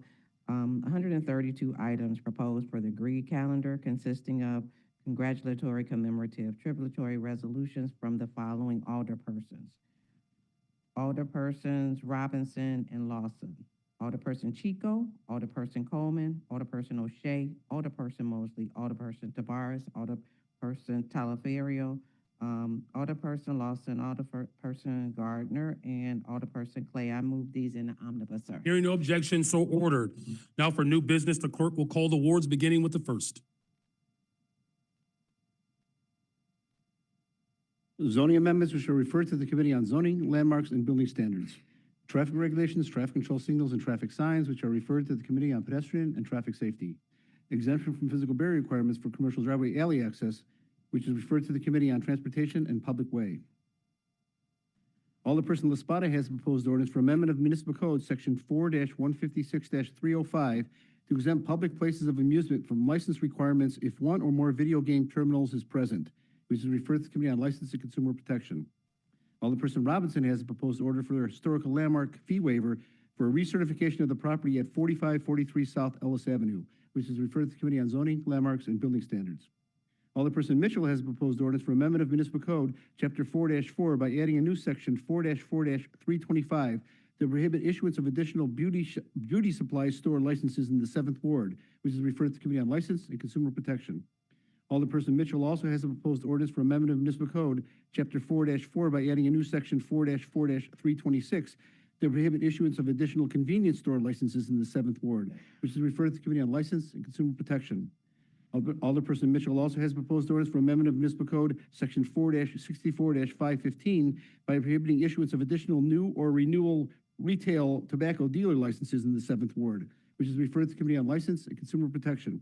132 items proposed for the agreed calendar, consisting of congratulatory, commemorative, tributary resolutions from the following alderpersons. Alderpersons Robinson and Lawson, Alderperson Chico, Alderperson Coleman, Alderperson O'Shea, Alderperson Mosley, Alderperson Tavares, Alderperson Talaferio, Alderperson Lawson, Alderperson Gardner, and Alderperson Clay. I move these in the omnibus, sir. Hearing no objection, so ordered. Now for new business, the clerk will call the wards, beginning with the first. Zoning amendments which are referred to the Committee on Zoning, Landmarks, and Building Standards. Traffic regulations, traffic control signals, and traffic signs which are referred to the Committee on Pedestrian and Traffic Safety. Exemption from physical barrier requirements for commercial driveway alley access, which is referred to the Committee on Transportation and Public Way. Alderperson Laspada has a proposed ordinance for amendment of Municipal Code, Section 4-156-305, to exempt public places of amusement from license requirements if one or more video game terminals is present, which is referred to the Committee on License and Consumer Protection. Alderperson Robinson has a proposed order for a historical landmark fee waiver for a recertification of the property at 4543 South Ellis Avenue, which is referred to the Committee on Zoning, Landmarks, and Building Standards. Alderperson Mitchell has a proposed ordinance for amendment of Municipal Code, Chapter 4-4, by adding a new section 4-4-325 to prohibit issuance of additional beauty supply store licenses in the 7th Ward, which is referred to the Committee on License and Consumer Protection. Alderperson Mitchell also has a proposed ordinance for amendment of Municipal Code, Chapter 4-4, by adding a new section 4-4-326 to prohibit issuance of additional convenience store licenses in the 7th Ward, which is referred to the Committee on License and Consumer Protection. Alderperson Mitchell also has proposed orders for amendment of Municipal Code, Section 4-64-515, by prohibiting issuance of additional new or renewal retail tobacco dealer licenses in the 7th Ward, which is referred to the Committee on License and Consumer Protection.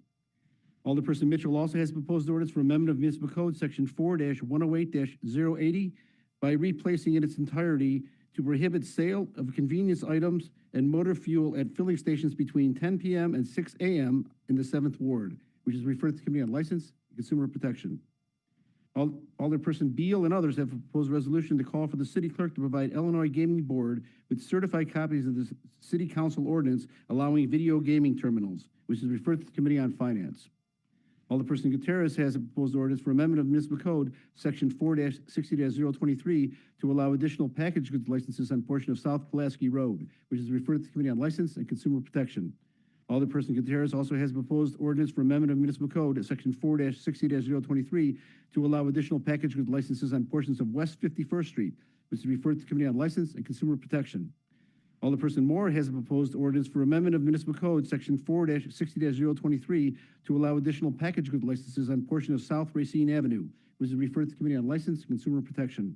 Alderperson Mitchell also has proposed orders for amendment of Municipal Code, Section 4-108-080, by replacing in its entirety to prohibit sale of convenience items and motor fuel at filling stations between 10 p.m. and 6 a.m. in the 7th Ward, which is referred to the Committee on License and Consumer Protection. Alderperson Beal and others have proposed a resolution to call for the city clerk to provide Illinois Gaming Board with certified copies of the City Council ordinance allowing video gaming terminals, which is referred to the Committee on Finance. Alderperson Gutierrez has a proposed ordinance for amendment of Municipal Code, Section 4-60-023, to allow additional package goods licenses on portion of South Pulaski Road, which is referred to the Committee on License and Consumer Protection. Alderperson Gutierrez also has a proposed ordinance for amendment of Municipal Code, Section 4-60-023, to allow additional package goods licenses on portions of West 51st Street, which is referred to the Committee on License and Consumer Protection. Alderperson Moore has a proposed ordinance for amendment of Municipal Code, Section 4-60-023, to allow additional package goods licenses on portion of South Racine Avenue, which is referred to the Committee on License and Consumer Protection.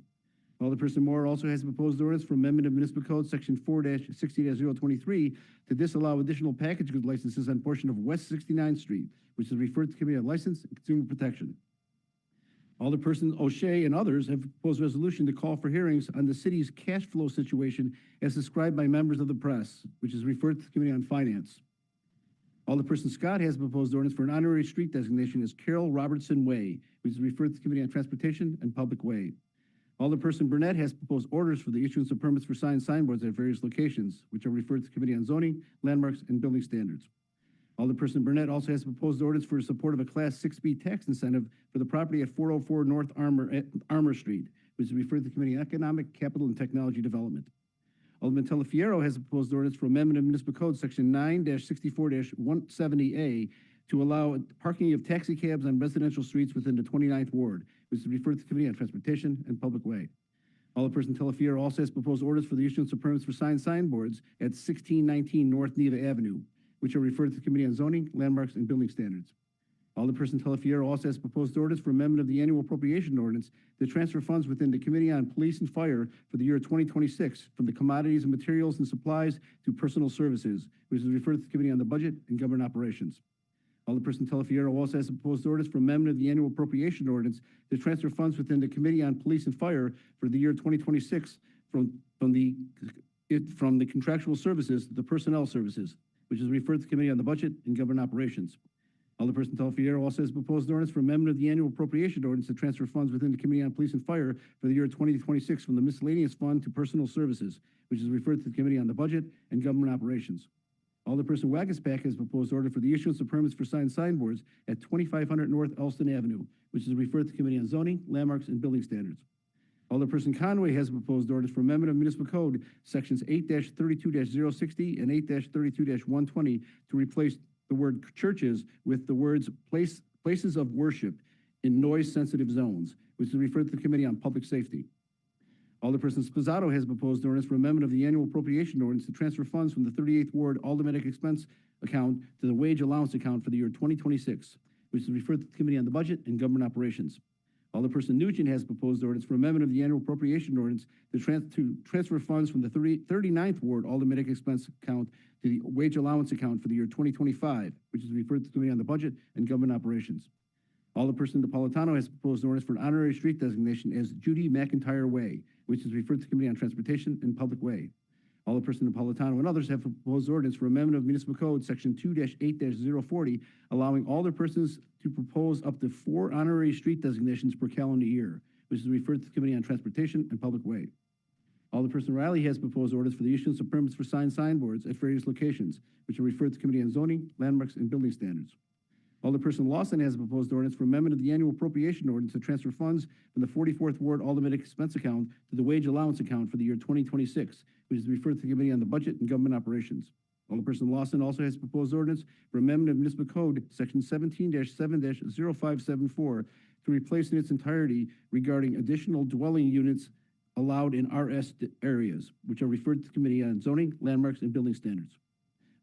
Alderperson Moore also has a proposed ordinance for amendment of Municipal Code, Section 4-60-023, to disallow additional package goods licenses on portion of West 69th Street, which is referred to the Committee on License and Consumer Protection. Alderperson O'Shea and others have proposed a resolution to call for hearings on the city's cash flow situation as described by members of the press, which is referred to the Committee on Finance. Alderperson Scott has a proposed ordinance for an honorary street designation as Carol Robertson Way, which is referred to the Committee on Transportation and Public Way. Alderperson Burnett has proposed orders for the issuance of permits for signboards at various locations, which are referred to the Committee on Zoning, Landmarks, and Building Standards. Alderperson Burnett also has proposed ordinance for support of a Class 6B tax incentive for the property at 404 North Armour Street, which is referred to the Committee on Economic, Capital, and Technology Development. Alderman Telefiero has a proposed ordinance for amendment of Municipal Code, Section 9-64-170A, to allow parking of taxi cabs on residential streets within the 29th Ward, which is referred to the Committee on Transportation and Public Way. Alderperson Telefiero also has proposed orders for the issuance of permits for signboards at 1619 North Neva Avenue, which are referred to the Committee on Zoning, Landmarks, and Building Standards. Alderperson Telefiero also has proposed orders for amendment of the annual appropriation ordinance to transfer funds within the Committee on Police and Fire for the year 2026 from the commodities and materials and supplies to personal services, which is referred to the Committee on the Budget and Government Operations. Alderperson Telefiero also has proposed orders for amendment of the annual appropriation ordinance to transfer funds within the Committee on Police and Fire for the year 2026 from the contractual services to the personnel services, which is referred to the Committee on the Budget and Government Operations. Alderperson Telefiero also has proposed ordinance for amendment of the annual appropriation ordinance to transfer funds within the Committee on Police and Fire for the year 2026 from the miscellaneous fund to personal services, which is referred to the Committee on the Budget and Government Operations. Alderperson Wagaspack has proposed order for the issuance of permits for signboards at 2500 North Elston Avenue, which is referred to the Committee on Zoning, Landmarks, and Building Standards. Alderperson Conway has proposed orders for amendment of Municipal Code, Sections 8-32-060 and 8-32-120 to replace the word churches with the words places of worship in noise-sensitive zones, which is referred to the Committee on Public Safety. Alderperson Sposato has proposed an ordinance for amendment of the annual appropriation ordinance to transfer funds from the 38th Ward Aldermanic Expense account to the wage allowance account for the year 2026, which is referred to the Committee on the Budget and Government Operations. Alderperson Nugent has proposed ordinance for amendment of the annual appropriation ordinance to transfer funds from the 39th Ward Aldermanic Expense account to the wage allowance account for the year 2025, which is referred to the Committee on the Budget and Government Operations. Alderperson Napolitano has proposed an ordinance for an honorary street designation as Judy McIntyre Way, which is referred to the Committee on Transportation and Public Way. Alderperson Napolitano and others have proposed ordinance for amendment of Municipal Code, Section 2-8-040, allowing alderpersons to propose up to 4 honorary street designations per calendar year, which is referred to the Committee on Transportation and Public Way. Alderperson Riley has proposed ordinance for the issuance of permits for signboards at various locations, which are referred to the Committee on Zoning, Landmarks, and Building Standards. Alderperson Lawson has proposed ordinance for amendment of the annual appropriation ordinance to transfer funds from the 44th Ward Aldermanic Expense account to the wage allowance account for the year 2026, which is referred to the Committee on the Budget and Government Operations. Alderperson Lawson also has proposed ordinance for amendment of Municipal Code, Section 17-7-0574, to replace in its entirety regarding additional dwelling units allowed in RS areas, which are referred to the Committee on Zoning, Landmarks, and Building Standards.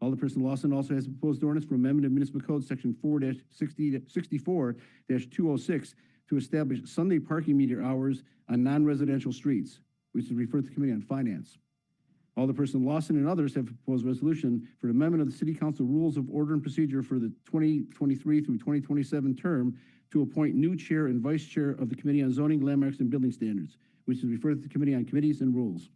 Alderperson Lawson also has proposed ordinance for amendment of Municipal Code Section 4-64-206 to establish Sunday parking meter hours on non-residential streets, which is referred to the Committee on Finance. Alderperson Lawson and others have proposed resolution for amendment of the City Council Rules of Order and Procedure for the 2023 through 2027 term to appoint new chair and vice chair of the Committee on Zoning, Landmarks, and Building Standards, which is referred to the Committee on Committees and Rules.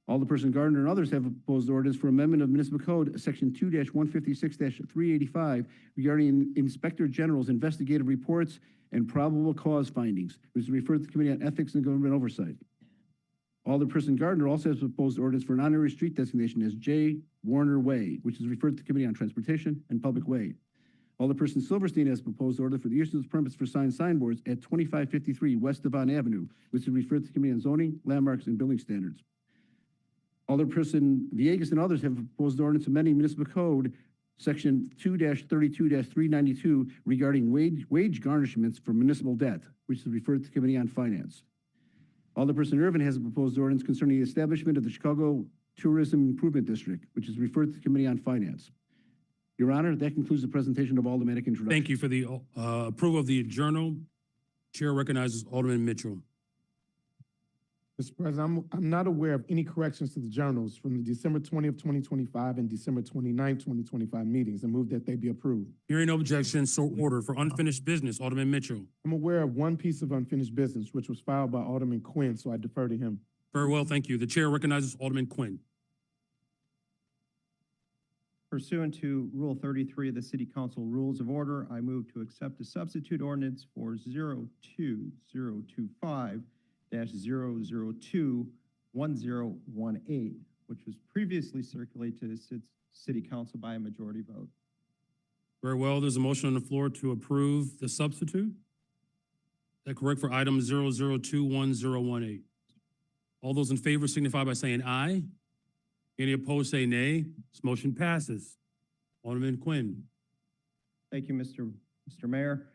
Alderperson Gardner and others have proposed ordinance for amendment of Municipal Code, Section 2-156-385, regarding Inspector General's investigative reports and probable cause findings, which is referred to the Committee on Ethics and Government Oversight. Alderperson Gardner also has proposed ordinance for an honorary street designation as J. Warner Way, which is referred to the Committee on Transportation and Public Way. Alderperson Silverstein has proposed order for the issuance of permits for signboards at 2553 West Devon Avenue, which is referred to the Committee on Zoning, Landmarks, and Building Standards. Alderperson Villegas and others have proposed ordinance amending Municipal Code Section 2-32-392 regarding wage garnishments for municipal debt, which is referred to the Committee on Finance. Alderperson Irvin has a proposed ordinance concerning the establishment of the Chicago Tourism Improvement District, which is referred to the Committee on Finance. Your Honor, that concludes the presentation of aldermanic introduction. Thank you for the approval of the journal. Chair recognizes Alderman Mitchell. Mr. President, I'm not aware of any corrections to the journals from the December 20th, 2025 and December 29th, 2025 meetings, and move that they be approved. Hearing no objection, so ordered. For unfinished business, Alderman Mitchell. I'm aware of one piece of unfinished business, which was filed by Alderman Quinn, so I defer to him. Very well, thank you. The chair recognizes Alderman Quinn. Pursuant to Rule 33 of the City Council Rules of Order, I move to accept a substitute ordinance for 02025-002-1018, which was previously circulated to the City Council by a majority vote. Very well, there's a motion on the floor to approve the substitute. Is that correct for item 0021018? All those in favor signify by saying aye. Any opposed say nay. This motion passes. Alderman Quinn. Thank you, Mr. Mayor.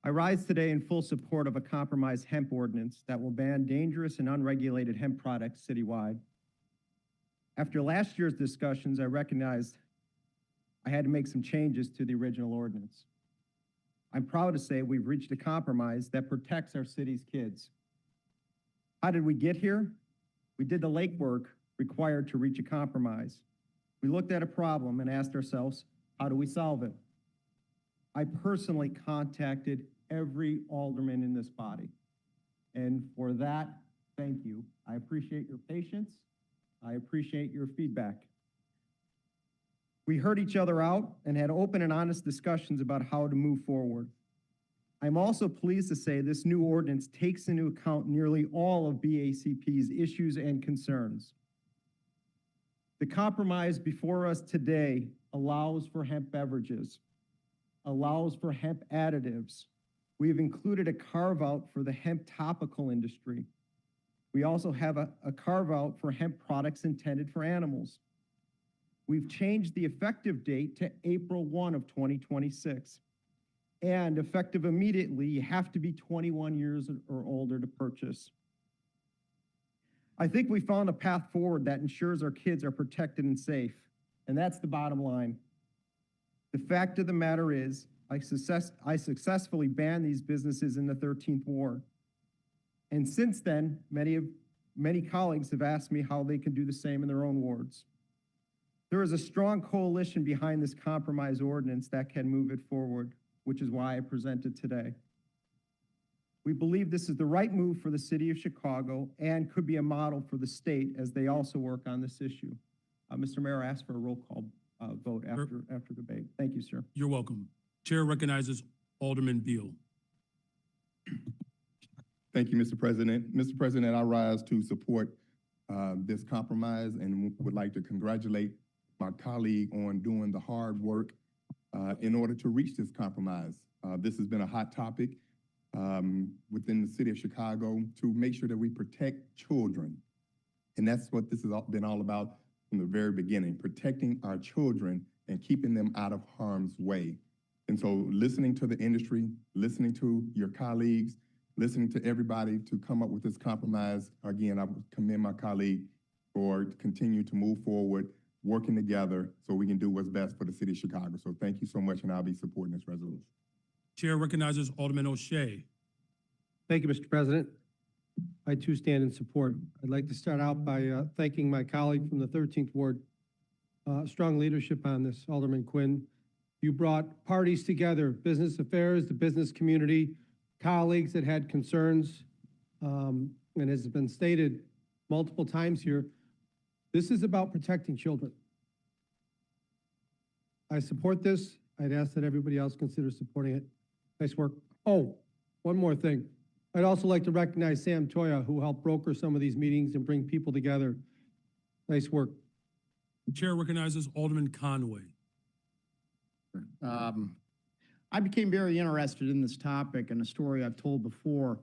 I rise today in full support of a compromise hemp ordinance that will ban dangerous and unregulated hemp products citywide. After last year's discussions, I recognized I had to make some changes to the original ordinance. I'm proud to say we've reached a compromise that protects our city's kids. How did we get here? We did the legwork required to reach a compromise. We looked at a problem and asked ourselves, how do we solve it? I personally contacted every alderman in this body. And for that, thank you. I appreciate your patience. I appreciate your feedback. We heard each other out and had open and honest discussions about how to move forward. I'm also pleased to say this new ordinance takes into account nearly all of BACP's issues and concerns. The compromise before us today allows for hemp beverages, allows for hemp additives. We have included a carve-out for the hemp topical industry. We also have a carve-out for hemp products intended for animals. We've changed the effective date to April 1 of 2026. And effective immediately, you have to be 21 years or older to purchase. I think we found a path forward that ensures our kids are protected and safe, and that's the bottom line. The fact of the matter is, I successfully banned these businesses in the 13th ward. And since then, many colleagues have asked me how they can do the same in their own wards. There is a strong coalition behind this compromise ordinance that can move it forward, which is why I present it today. We believe this is the right move for the city of Chicago and could be a model for the state as they also work on this issue. Mr. Mayor, I ask for a roll call vote after debate. Thank you, sir. You're welcome. Chair recognizes Alderman Beal. Thank you, Mr. President. Mr. President, I rise to support this compromise and would like to congratulate my colleague on doing the hard work in order to reach this compromise. This has been a hot topic within the city of Chicago to make sure that we protect children. And that's what this has been all about from the very beginning, protecting our children and keeping them out of harm's way. And so listening to the industry, listening to your colleagues, listening to everybody to come up with this compromise, again, I would commend my colleague for continue to move forward, working together so we can do what's best for the city of Chicago. So thank you so much, and I'll be supporting this resolution. Chair recognizes Alderman O'Shea. Thank you, Mr. President. I too stand in support. I'd like to start out by thanking my colleague from the 13th Ward. Strong leadership on this, Alderman Quinn. You brought parties together, business affairs, the business community, colleagues that had concerns, and as has been stated multiple times here, this is about protecting children. I support this. I'd ask that everybody else consider supporting it. Nice work. Oh, one more thing. I'd also like to recognize Sam Toya, who helped broker some of these meetings and bring people together. Nice work. Chair recognizes Alderman Conway. I became very interested in this topic and a story I've told before,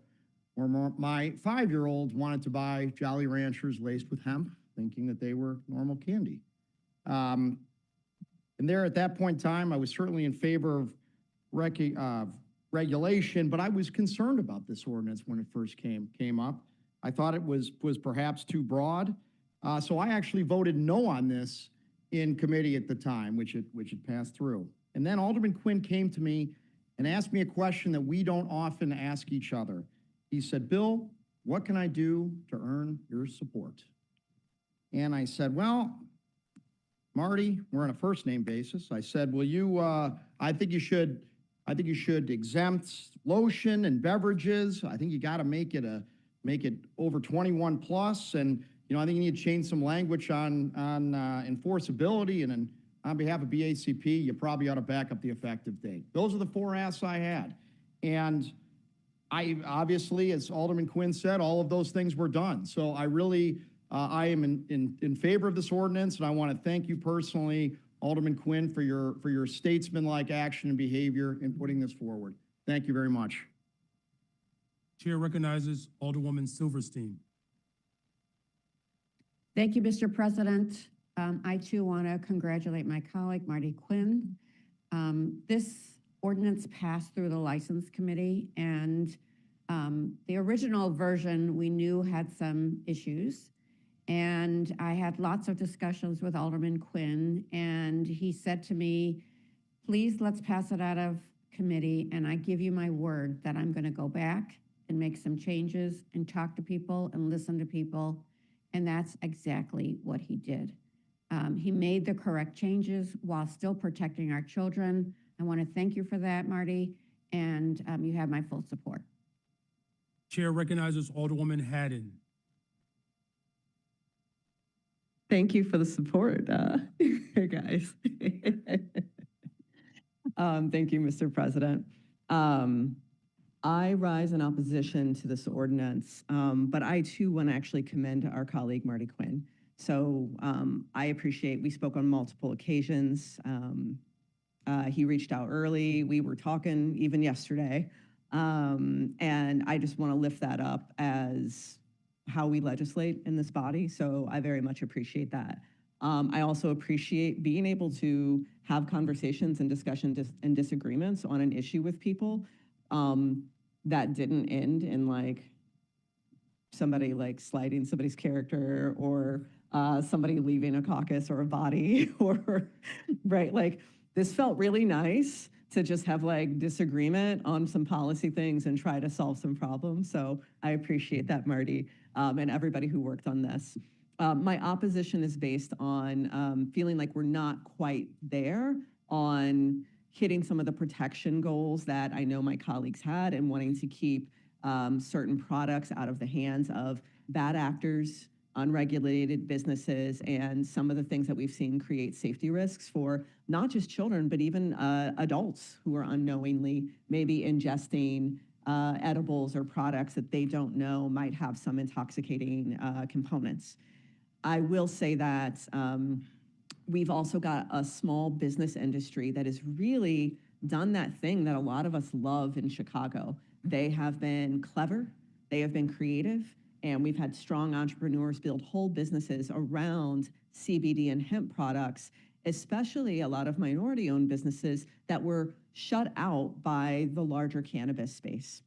where my 5-year-old wanted to buy Jolly Ranchers laced with hemp, thinking that they were normal candy. And there at that point in time, I was certainly in favor of regulation, but I was concerned about this ordinance when it first came up. I thought it was perhaps too broad. So I actually voted no on this in committee at the time, which it passed through. And then Alderman Quinn came to me and asked me a question that we don't often ask each other. He said, "Bill, what can I do to earn your support?" And I said, "Well, Marty, we're on a first name basis." I said, "Well, I think you should exempt lotion and beverages. I think you got to make it over 21 plus, and I think you need to change some language on enforceability, and on behalf of BACP, you probably ought to back up the effective date." Those are the 4 asks I had, and I obviously, as Alderman Quinn said, all of those things were done. So I really, I am in favor of this ordinance, and I want to thank you personally, Alderman Quinn, for your statesman-like action and behavior in putting this forward. Thank you very much. Chair recognizes Alderwoman Silverstein. Thank you, Mr. President. I too want to congratulate my colleague, Marty Quinn. This ordinance passed through the License Committee, and the original version we knew had some issues. And I had lots of discussions with Alderman Quinn, and he said to me, "Please, let's pass it out of committee, and I give you my word that I'm going to go back and make some changes and talk to people and listen to people." And that's exactly what he did. He made the correct changes while still protecting our children. I want to thank you for that, Marty, and you have my full support. Chair recognizes Alderwoman Haddon. Thank you for the support, guys. Thank you, Mr. President. I rise in opposition to this ordinance, but I too want to actually commend our colleague, Marty Quinn. So I appreciate, we spoke on multiple occasions. He reached out early. We were talking even yesterday. And I just want to lift that up as how we legislate in this body. So I very much appreciate that. I also appreciate being able to have conversations and and disagreements on an issue with people that didn't end in like somebody like slighting somebody's character or somebody leaving a caucus or a body or, right? Like this felt really nice to just have like disagreement on some policy things and try to solve some problems. So I appreciate that, Marty, and everybody who worked on this. My opposition is based on feeling like we're not quite there on hitting some of the protection goals that I know my colleagues had and wanting to keep certain products out of the hands of bad actors, unregulated businesses, and some of the things that we've seen create safety risks for not just children, but even adults who are unknowingly maybe ingesting edibles or products that they don't know might have some intoxicating components. I will say that we've also got a small business industry that has really done that thing that a lot of us love in Chicago. They have been clever, they have been creative, and we've had strong entrepreneurs build whole businesses around CBD and hemp products, especially a lot of minority-owned businesses that were shut out by the larger cannabis space.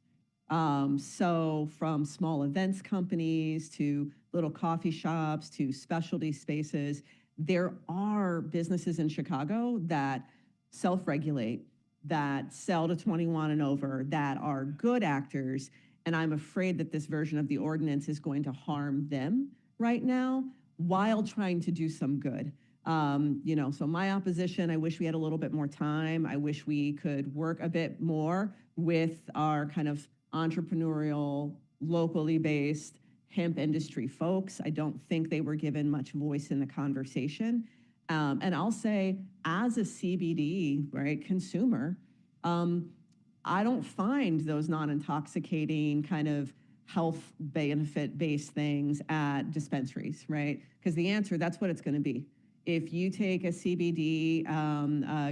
So from small events companies to little coffee shops to specialty spaces, there are businesses in Chicago that self-regulate, that sell to 21 and over, that are good actors, and I'm afraid that this version of the ordinance is going to harm them right now while trying to do some good. You know, so my opposition, I wish we had a little bit more time. I wish we could work a bit more with our kind of entrepreneurial, locally based hemp industry folks. I don't think they were given much voice in the conversation. And I'll say, as a CBD, right, consumer, I don't find those non-intoxicating kind of health benefit-based things at dispensaries, right? Because the answer, that's what it's going to be. If you take a CBD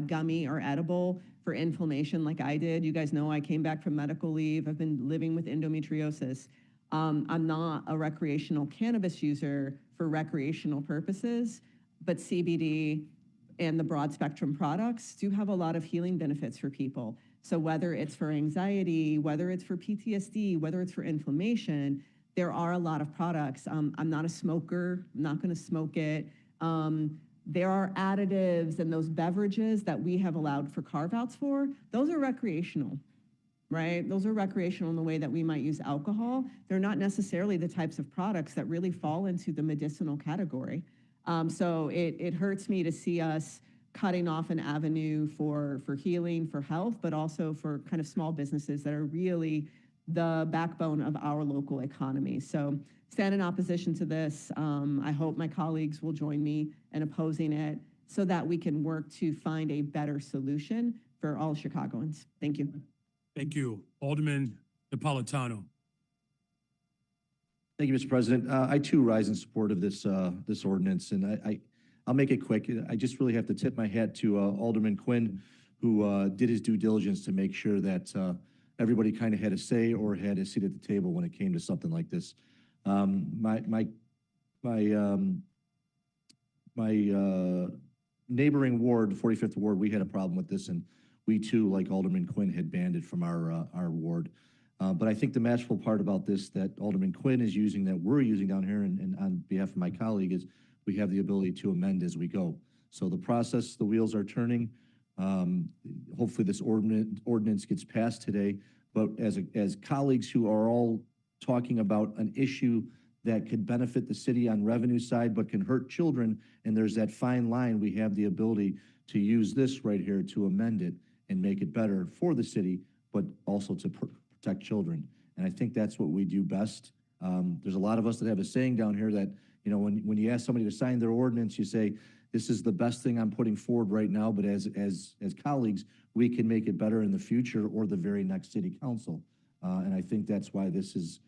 gummy or edible for inflammation like I did, you guys know I came back from medical leave. I've been living with endometriosis. I'm not a recreational cannabis user for recreational purposes, but CBD and the broad spectrum products do have a lot of healing benefits for people. So whether it's for anxiety, whether it's for PTSD, whether it's for inflammation, there are a lot of products. I'm not a smoker, I'm not gonna smoke it. There are additives and those beverages that we have allowed for carve-outs for, those are recreational, right? Those are recreational in the way that we might use alcohol. They're not necessarily the types of products that really fall into the medicinal category. So it hurts me to see us cutting off an avenue for healing, for health, but also for kind of small businesses that are really the backbone of our local economy. So stand in opposition to this. I hope my colleagues will join me in opposing it so that we can work to find a better solution for all Chicagoans. Thank you. Thank you. Alderman Napolitano. Thank you, Mr. President. I too rise in support of this this ordinance, and I'll make it quick. I just really have to tip my hat to Alderman Quinn, who did his due diligence to make sure that everybody kind of had a say or had a seat at the table when it came to something like this. My neighboring ward, 45th Ward, we had a problem with this, and we too, like Alderman Quinn, had banned it from our ward. But I think the masterful part about this that Alderman Quinn is using, that we're using down here, and on behalf of my colleague, is we have the ability to amend as we go. So the process, the wheels are turning. Hopefully this ordinance gets passed today. But as colleagues who are all talking about an issue that could benefit the city on revenue side, but can hurt children, and there's that fine line, we have the ability to use this right here to amend it and make it better for the city, but also to protect children. And I think that's what we do best. There's a lot of us that have a saying down here that, you know, when you ask somebody to sign their ordinance, you say, this is the best thing I'm putting forward right now, but as colleagues, we can make it better in the future or the very next city council. And I think that's why this is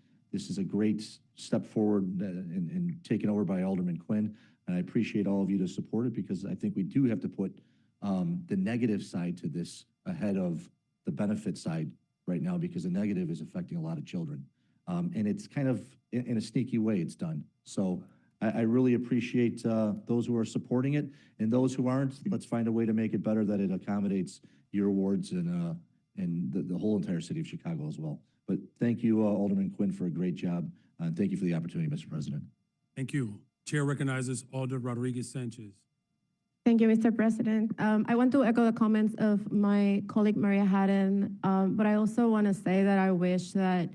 a great step forward and taken over by Alderman Quinn. And I appreciate all of you to support it, because I think we do have to put the negative side to this ahead of the benefit side right now, because the negative is affecting a lot of children. And it's kind of, in a sneaky way, it's done. So I really appreciate those who are supporting it, and those who aren't, let's find a way to make it better that it accommodates your wards and the whole entire city of Chicago as well. But thank you, Alderman Quinn, for a great job. Thank you for the opportunity, Mr. President. Thank you. Chair recognizes Alder Rodriguez Sanchez. Thank you, Mr. President. I want to echo the comments of my colleague Maria Haddon, but I also want to say that I wish that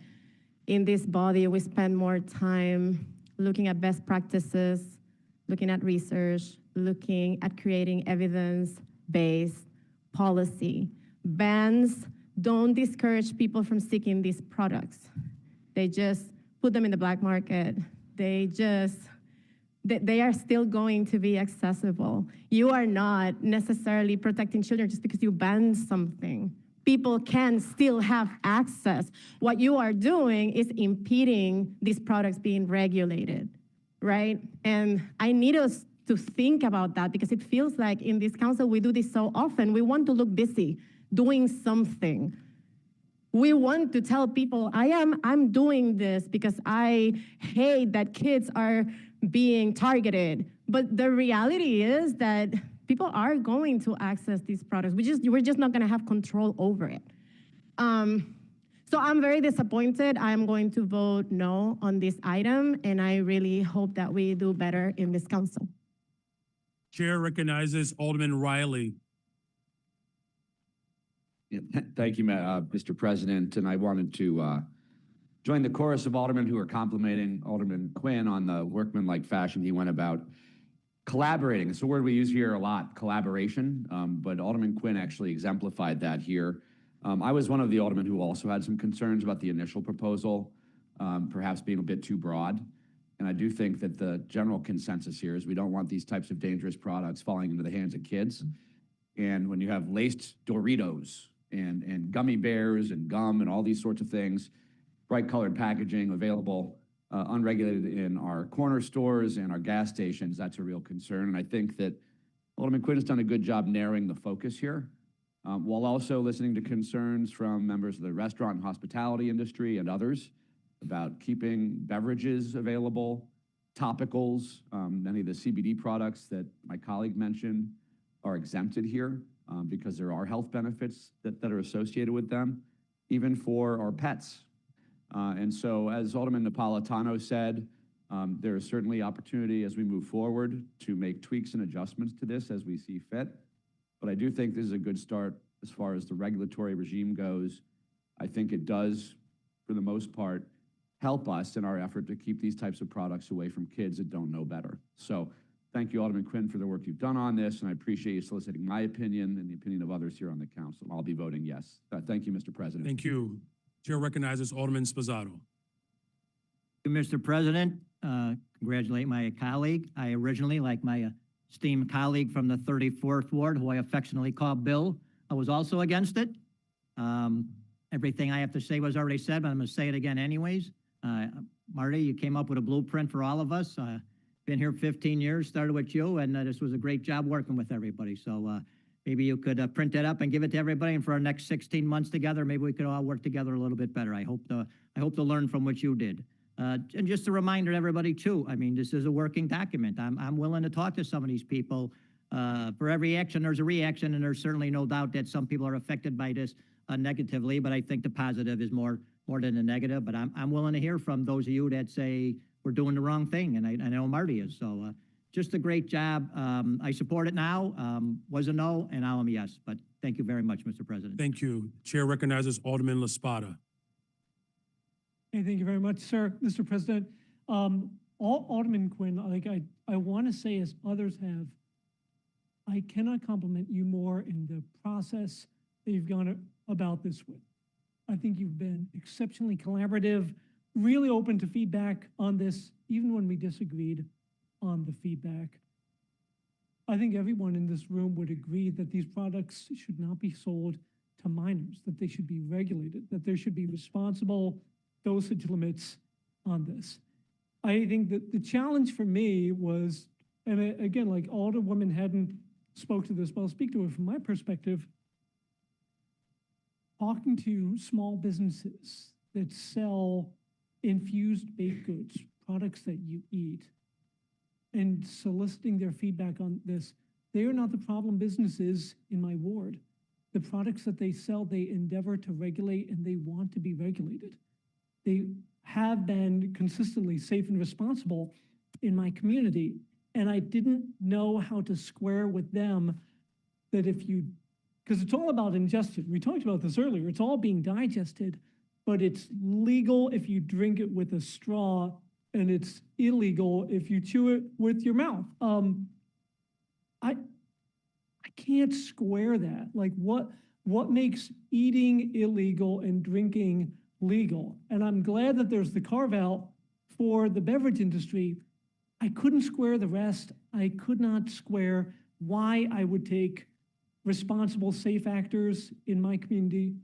in this body we spend more time looking at best practices, looking at research, looking at creating evidence-based policy. Bans don't discourage people from seeking these products. They just put them in the black market. They are still going to be accessible. You are not necessarily protecting children just because you ban something. People can still have access. What you are doing is impeding these products being regulated, right? And I need us to think about that because it feels like in this council we do this so often. We want to look busy doing something. We want to tell people, I'm doing this because I hate that kids are being targeted. But the reality is that people are going to access these products. We're just not gonna have control over it. So I'm very disappointed. I'm going to vote no on this item, and I really hope that we do better in this council. Chair recognizes Alderman Riley. Yeah, thank you, Mr. President, and I wanted to join the chorus of aldermen who are complimenting Alderman Quinn on the workmanlike fashion he went about collaborating. It's a word we use here a lot, collaboration, but Alderman Quinn actually exemplified that here. I was one of the aldermen who also had some concerns about the initial proposal, perhaps being a bit too broad. And I do think that the general consensus here is we don't want these types of dangerous products falling into the hands of kids. And when you have laced Doritos and gummy bears and gum and all these sorts of things, bright colored packaging available unregulated in our corner stores and our gas stations, that's a real concern. And I think that Alderman Quinn has done a good job narrowing the focus here, while also listening to concerns from members of the restaurant and hospitality industry and others about keeping beverages available, topicals, many of the CBD products that my colleague mentioned are exempted here because there are health benefits that are associated with them, even for our pets. And so, as Alderman Napolitano said, there is certainly opportunity as we move forward to make tweaks and adjustments to this as we see fit. But I do think this is a good start as far as the regulatory regime goes. I think it does, for the most part, help us in our effort to keep these types of products away from kids that don't know better. So thank you, Alderman Quinn, for the work you've done on this, and I appreciate you soliciting my opinion and the opinion of others here on the council. I'll be voting yes. Thank you, Mr. President. Thank you. Chair recognizes Alderman Sposato. Mr. President, congratulate my colleague. I originally, like my esteemed colleague from the 34th Ward, who I affectionately call Bill, I was also against it. Everything I have to say was already said, but I'm going to say it again anyways. Marty, you came up with a blueprint for all of us. Been here 15 years, started with you, and this was a great job working with everybody. So maybe you could print that up and give it to everybody, and for our next 16 months together, maybe we could all work together a little bit better. I hope to learn from what you did. And just a reminder to everybody too, I mean, this is a working document. I'm willing to talk to some of these people. For every action, there's a reaction, and there's certainly no doubt that some people are affected by this negatively, but I think the positive is more than the negative. But I'm willing to hear from those of you that say we're doing the wrong thing, and I know Marty is. So just a great job. I support it now. Was a no, and now I'm a yes. But thank you very much, Mr. President. Thank you. Chair recognizes Alderman LaSpada. Hey, thank you very much, sir. Mr. President, Alderman Quinn, like I want to say, as others have, I cannot compliment you more in the process that you've gone about this with. I think you've been exceptionally collaborative, really open to feedback on this, even when we disagreed on the feedback. I think everyone in this room would agree that these products should not be sold to minors, that they should be regulated, that there should be responsible dosage limits on this. I think that the challenge for me was, and again, like Alderwoman Haddon spoke to this, but I'll speak to it from my perspective, talking to small businesses that sell infused baked goods, products that you eat, and soliciting their feedback on this. They are not the problem businesses in my ward. The products that they sell, they endeavor to regulate and they want to be regulated. They have been consistently safe and responsible in my community. And I didn't know how to square with them that if you, because it's all about ingestion. We talked about this earlier. It's all being digested, but it's legal if you drink it with a straw, and it's illegal if you chew it with your mouth. I can't square that. Like, what makes eating illegal and drinking legal? And I'm glad that there's the carve out for the beverage industry. I couldn't square the rest. I could not square why I would take responsible, safe actors in my community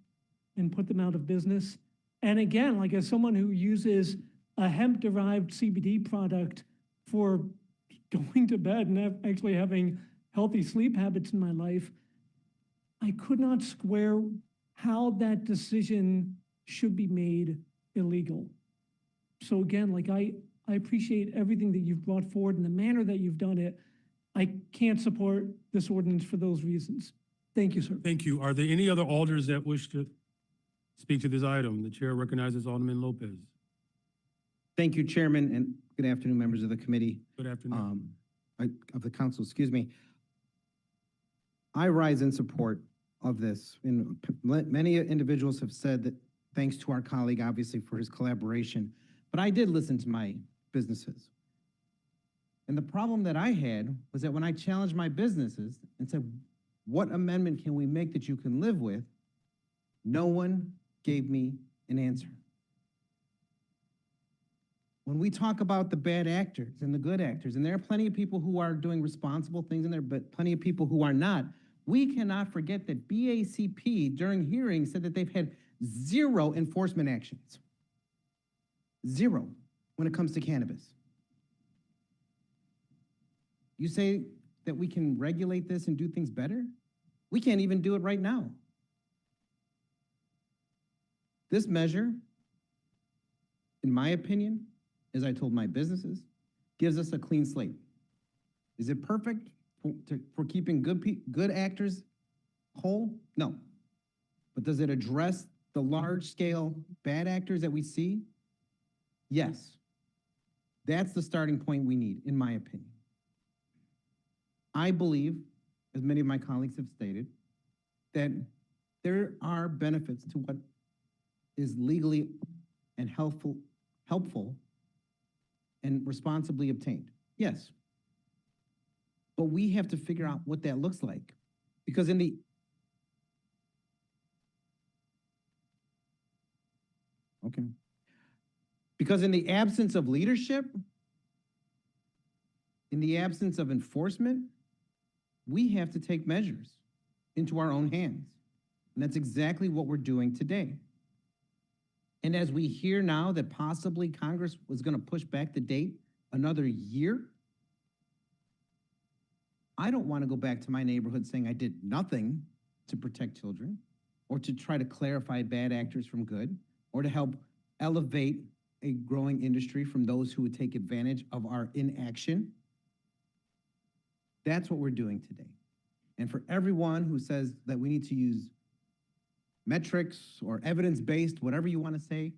and put them out of business. And again, like, as someone who uses a hemp-derived CBD product for going to bed and actually having healthy sleep habits in my life, I could not square how that decision should be made illegal. So again, like, I appreciate everything that you've brought forward and the manner that you've done it. I can't support this ordinance for those reasons. Thank you, sir. Thank you. Are there any other alders that wish to speak to this item? The chair recognizes Alderman Lopez. Thank you, Chairman, and good afternoon, members of the committee. Good afternoon. Of the council, excuse me. I rise in support of this. And many individuals have said that thanks to our colleague, obviously, for his collaboration. But I did listen to my businesses. And the problem that I had was that when I challenged my businesses and said, what amendment can we make that you can live with? No one gave me an answer. When we talk about the bad actors and the good actors, and there are plenty of people who are doing responsible things in there, but plenty of people who are not, we cannot forget that BACP during hearings said that they've had 0 enforcement actions. 0 when it comes to cannabis. You say that we can regulate this and do things better? We can't even do it right now. This measure, in my opinion, as I told my businesses, gives us a clean slate. Is it perfect for keeping good actors whole? No. But does it address the large-scale bad actors that we see? Yes. That's the starting point we need, in my opinion. I believe, as many of my colleagues have stated, that there are benefits to what is legally and helpful and responsibly obtained. Yes. But we have to figure out what that looks like. Because in the absence of leadership, in the absence of enforcement, we have to take measures into our own hands. And that's exactly what we're doing today. And as we hear now that possibly Congress was going to push back the date another year, I don't want to go back to my neighborhood saying I did nothing to protect children or to try to clarify bad actors from good or to help elevate a growing industry from those who would take advantage of our inaction. That's what we're doing today. And for everyone who says that we need to use metrics or evidence-based, whatever you want to say,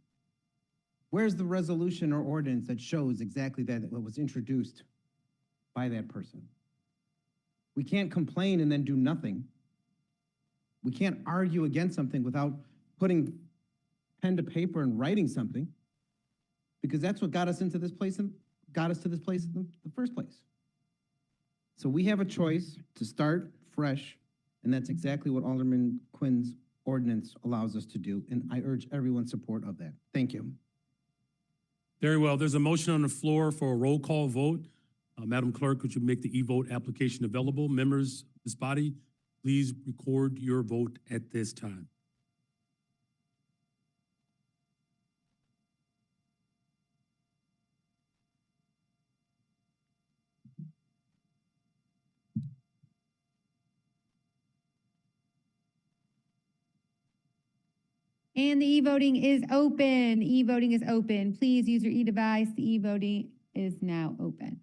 where's the resolution or ordinance that shows exactly that what was introduced by that person? We can't complain and then do nothing. We can't argue against something without putting pen to paper and writing something, because that's what got us into this place and got us to this place in the first place. So we have a choice to start fresh, and that's exactly what Alderman Quinn's ordinance allows us to do, and I urge everyone's support of that. Thank you. Very well. There's a motion on the floor for a roll call vote. Madam Clerk, would you make the e-vote application available? Members of this body, please record your vote at this time. And the e-voting is open. E-voting is open. Please use your e-device. The e-voting is now open.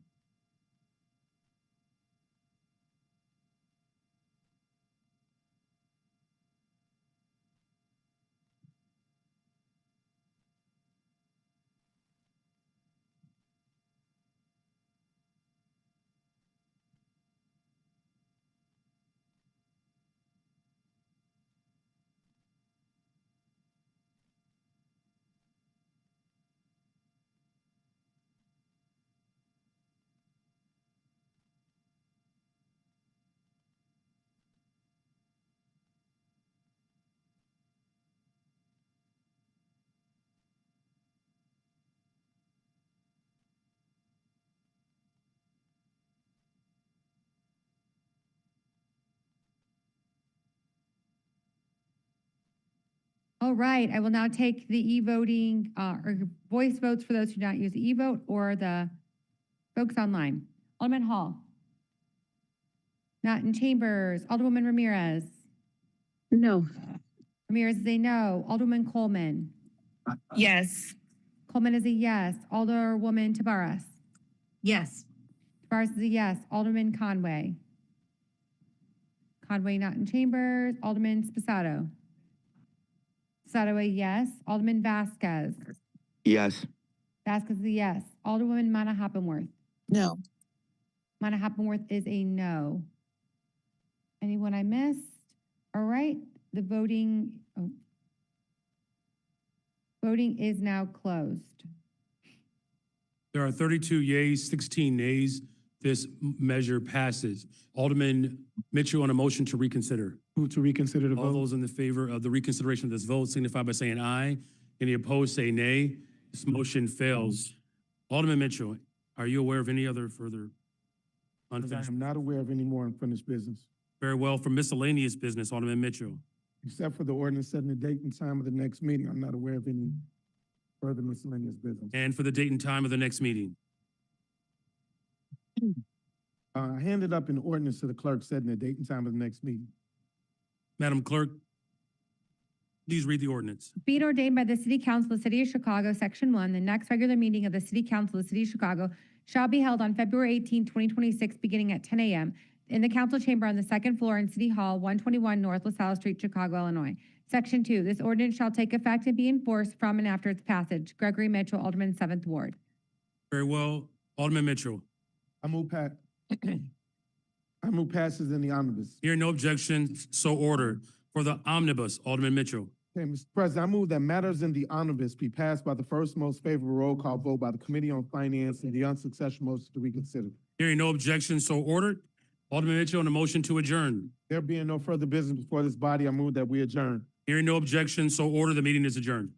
All right, I will now take the e-voting, or voice votes for those who do not use the e-vote or the folks online. Alderman Hall. Not in chambers. Alderwoman Ramirez. No. Ramirez is a no. Alderwoman Coleman. Yes. Coleman is a yes. Alderwoman Tabaras. Yes. Tabaras is a yes. Alderman Conway. Conway not in chambers. Alderman Spasato. Spasato a yes. Alderman Vasquez. Yes. Vasquez is a yes. Alderwoman Mana Hoppenworth. No. Mana Hoppenworth is a no. Anyone I missed? All right, the voting, voting is now closed. There are 32 yeas, 16 nays. This measure passes. Alderman Mitchell on a motion to reconsider. Move to reconsider the All vote. those in the favor of the reconsideration of this vote signify by saying aye. Any opposed, say nay. This motion fails. Alderman Mitchell, are you aware of any other further I unfinished? am not aware of any more unfinished business, Very well. For miscellaneous business, Alderman Mitchell. except for the ordinance setting the date and time of the next meeting. I'm not aware of any further miscellaneous business. And for the date and time of the next meeting. I handed up an ordinance to the clerk setting the date and time of the next meeting. Madam Clerk, please read the ordinance. Be it ordained by the City Council of the City of Chicago, Section 1, the next regular meeting of the City Council of the City of Chicago shall be held on February 18, 2026, beginning at 10 a.m. in the council chamber on the second floor in City Hall, 121 North LaSalle Street, Chicago, Illinois. Section 2, this ordinance shall take effect and be enforced from and after its passage. Gregory Mitchell, Alderman, 7th Ward. Very well. Alderman Mitchell. I move passes in the omnibus. Hearing no objection, so ordered. For the omnibus, Alderman Mitchell. Okay, Mr. President, I move that matters in the omnibus be passed by the first most favorable roll call vote by the Committee on Finance and the unsuccessful motion to reconsider. Hearing no objection, so ordered. Alderman Mitchell on the motion to adjourn. There being no further business before this body, I move that we adjourn. Hearing no objection, so ordered. The meeting is adjourned.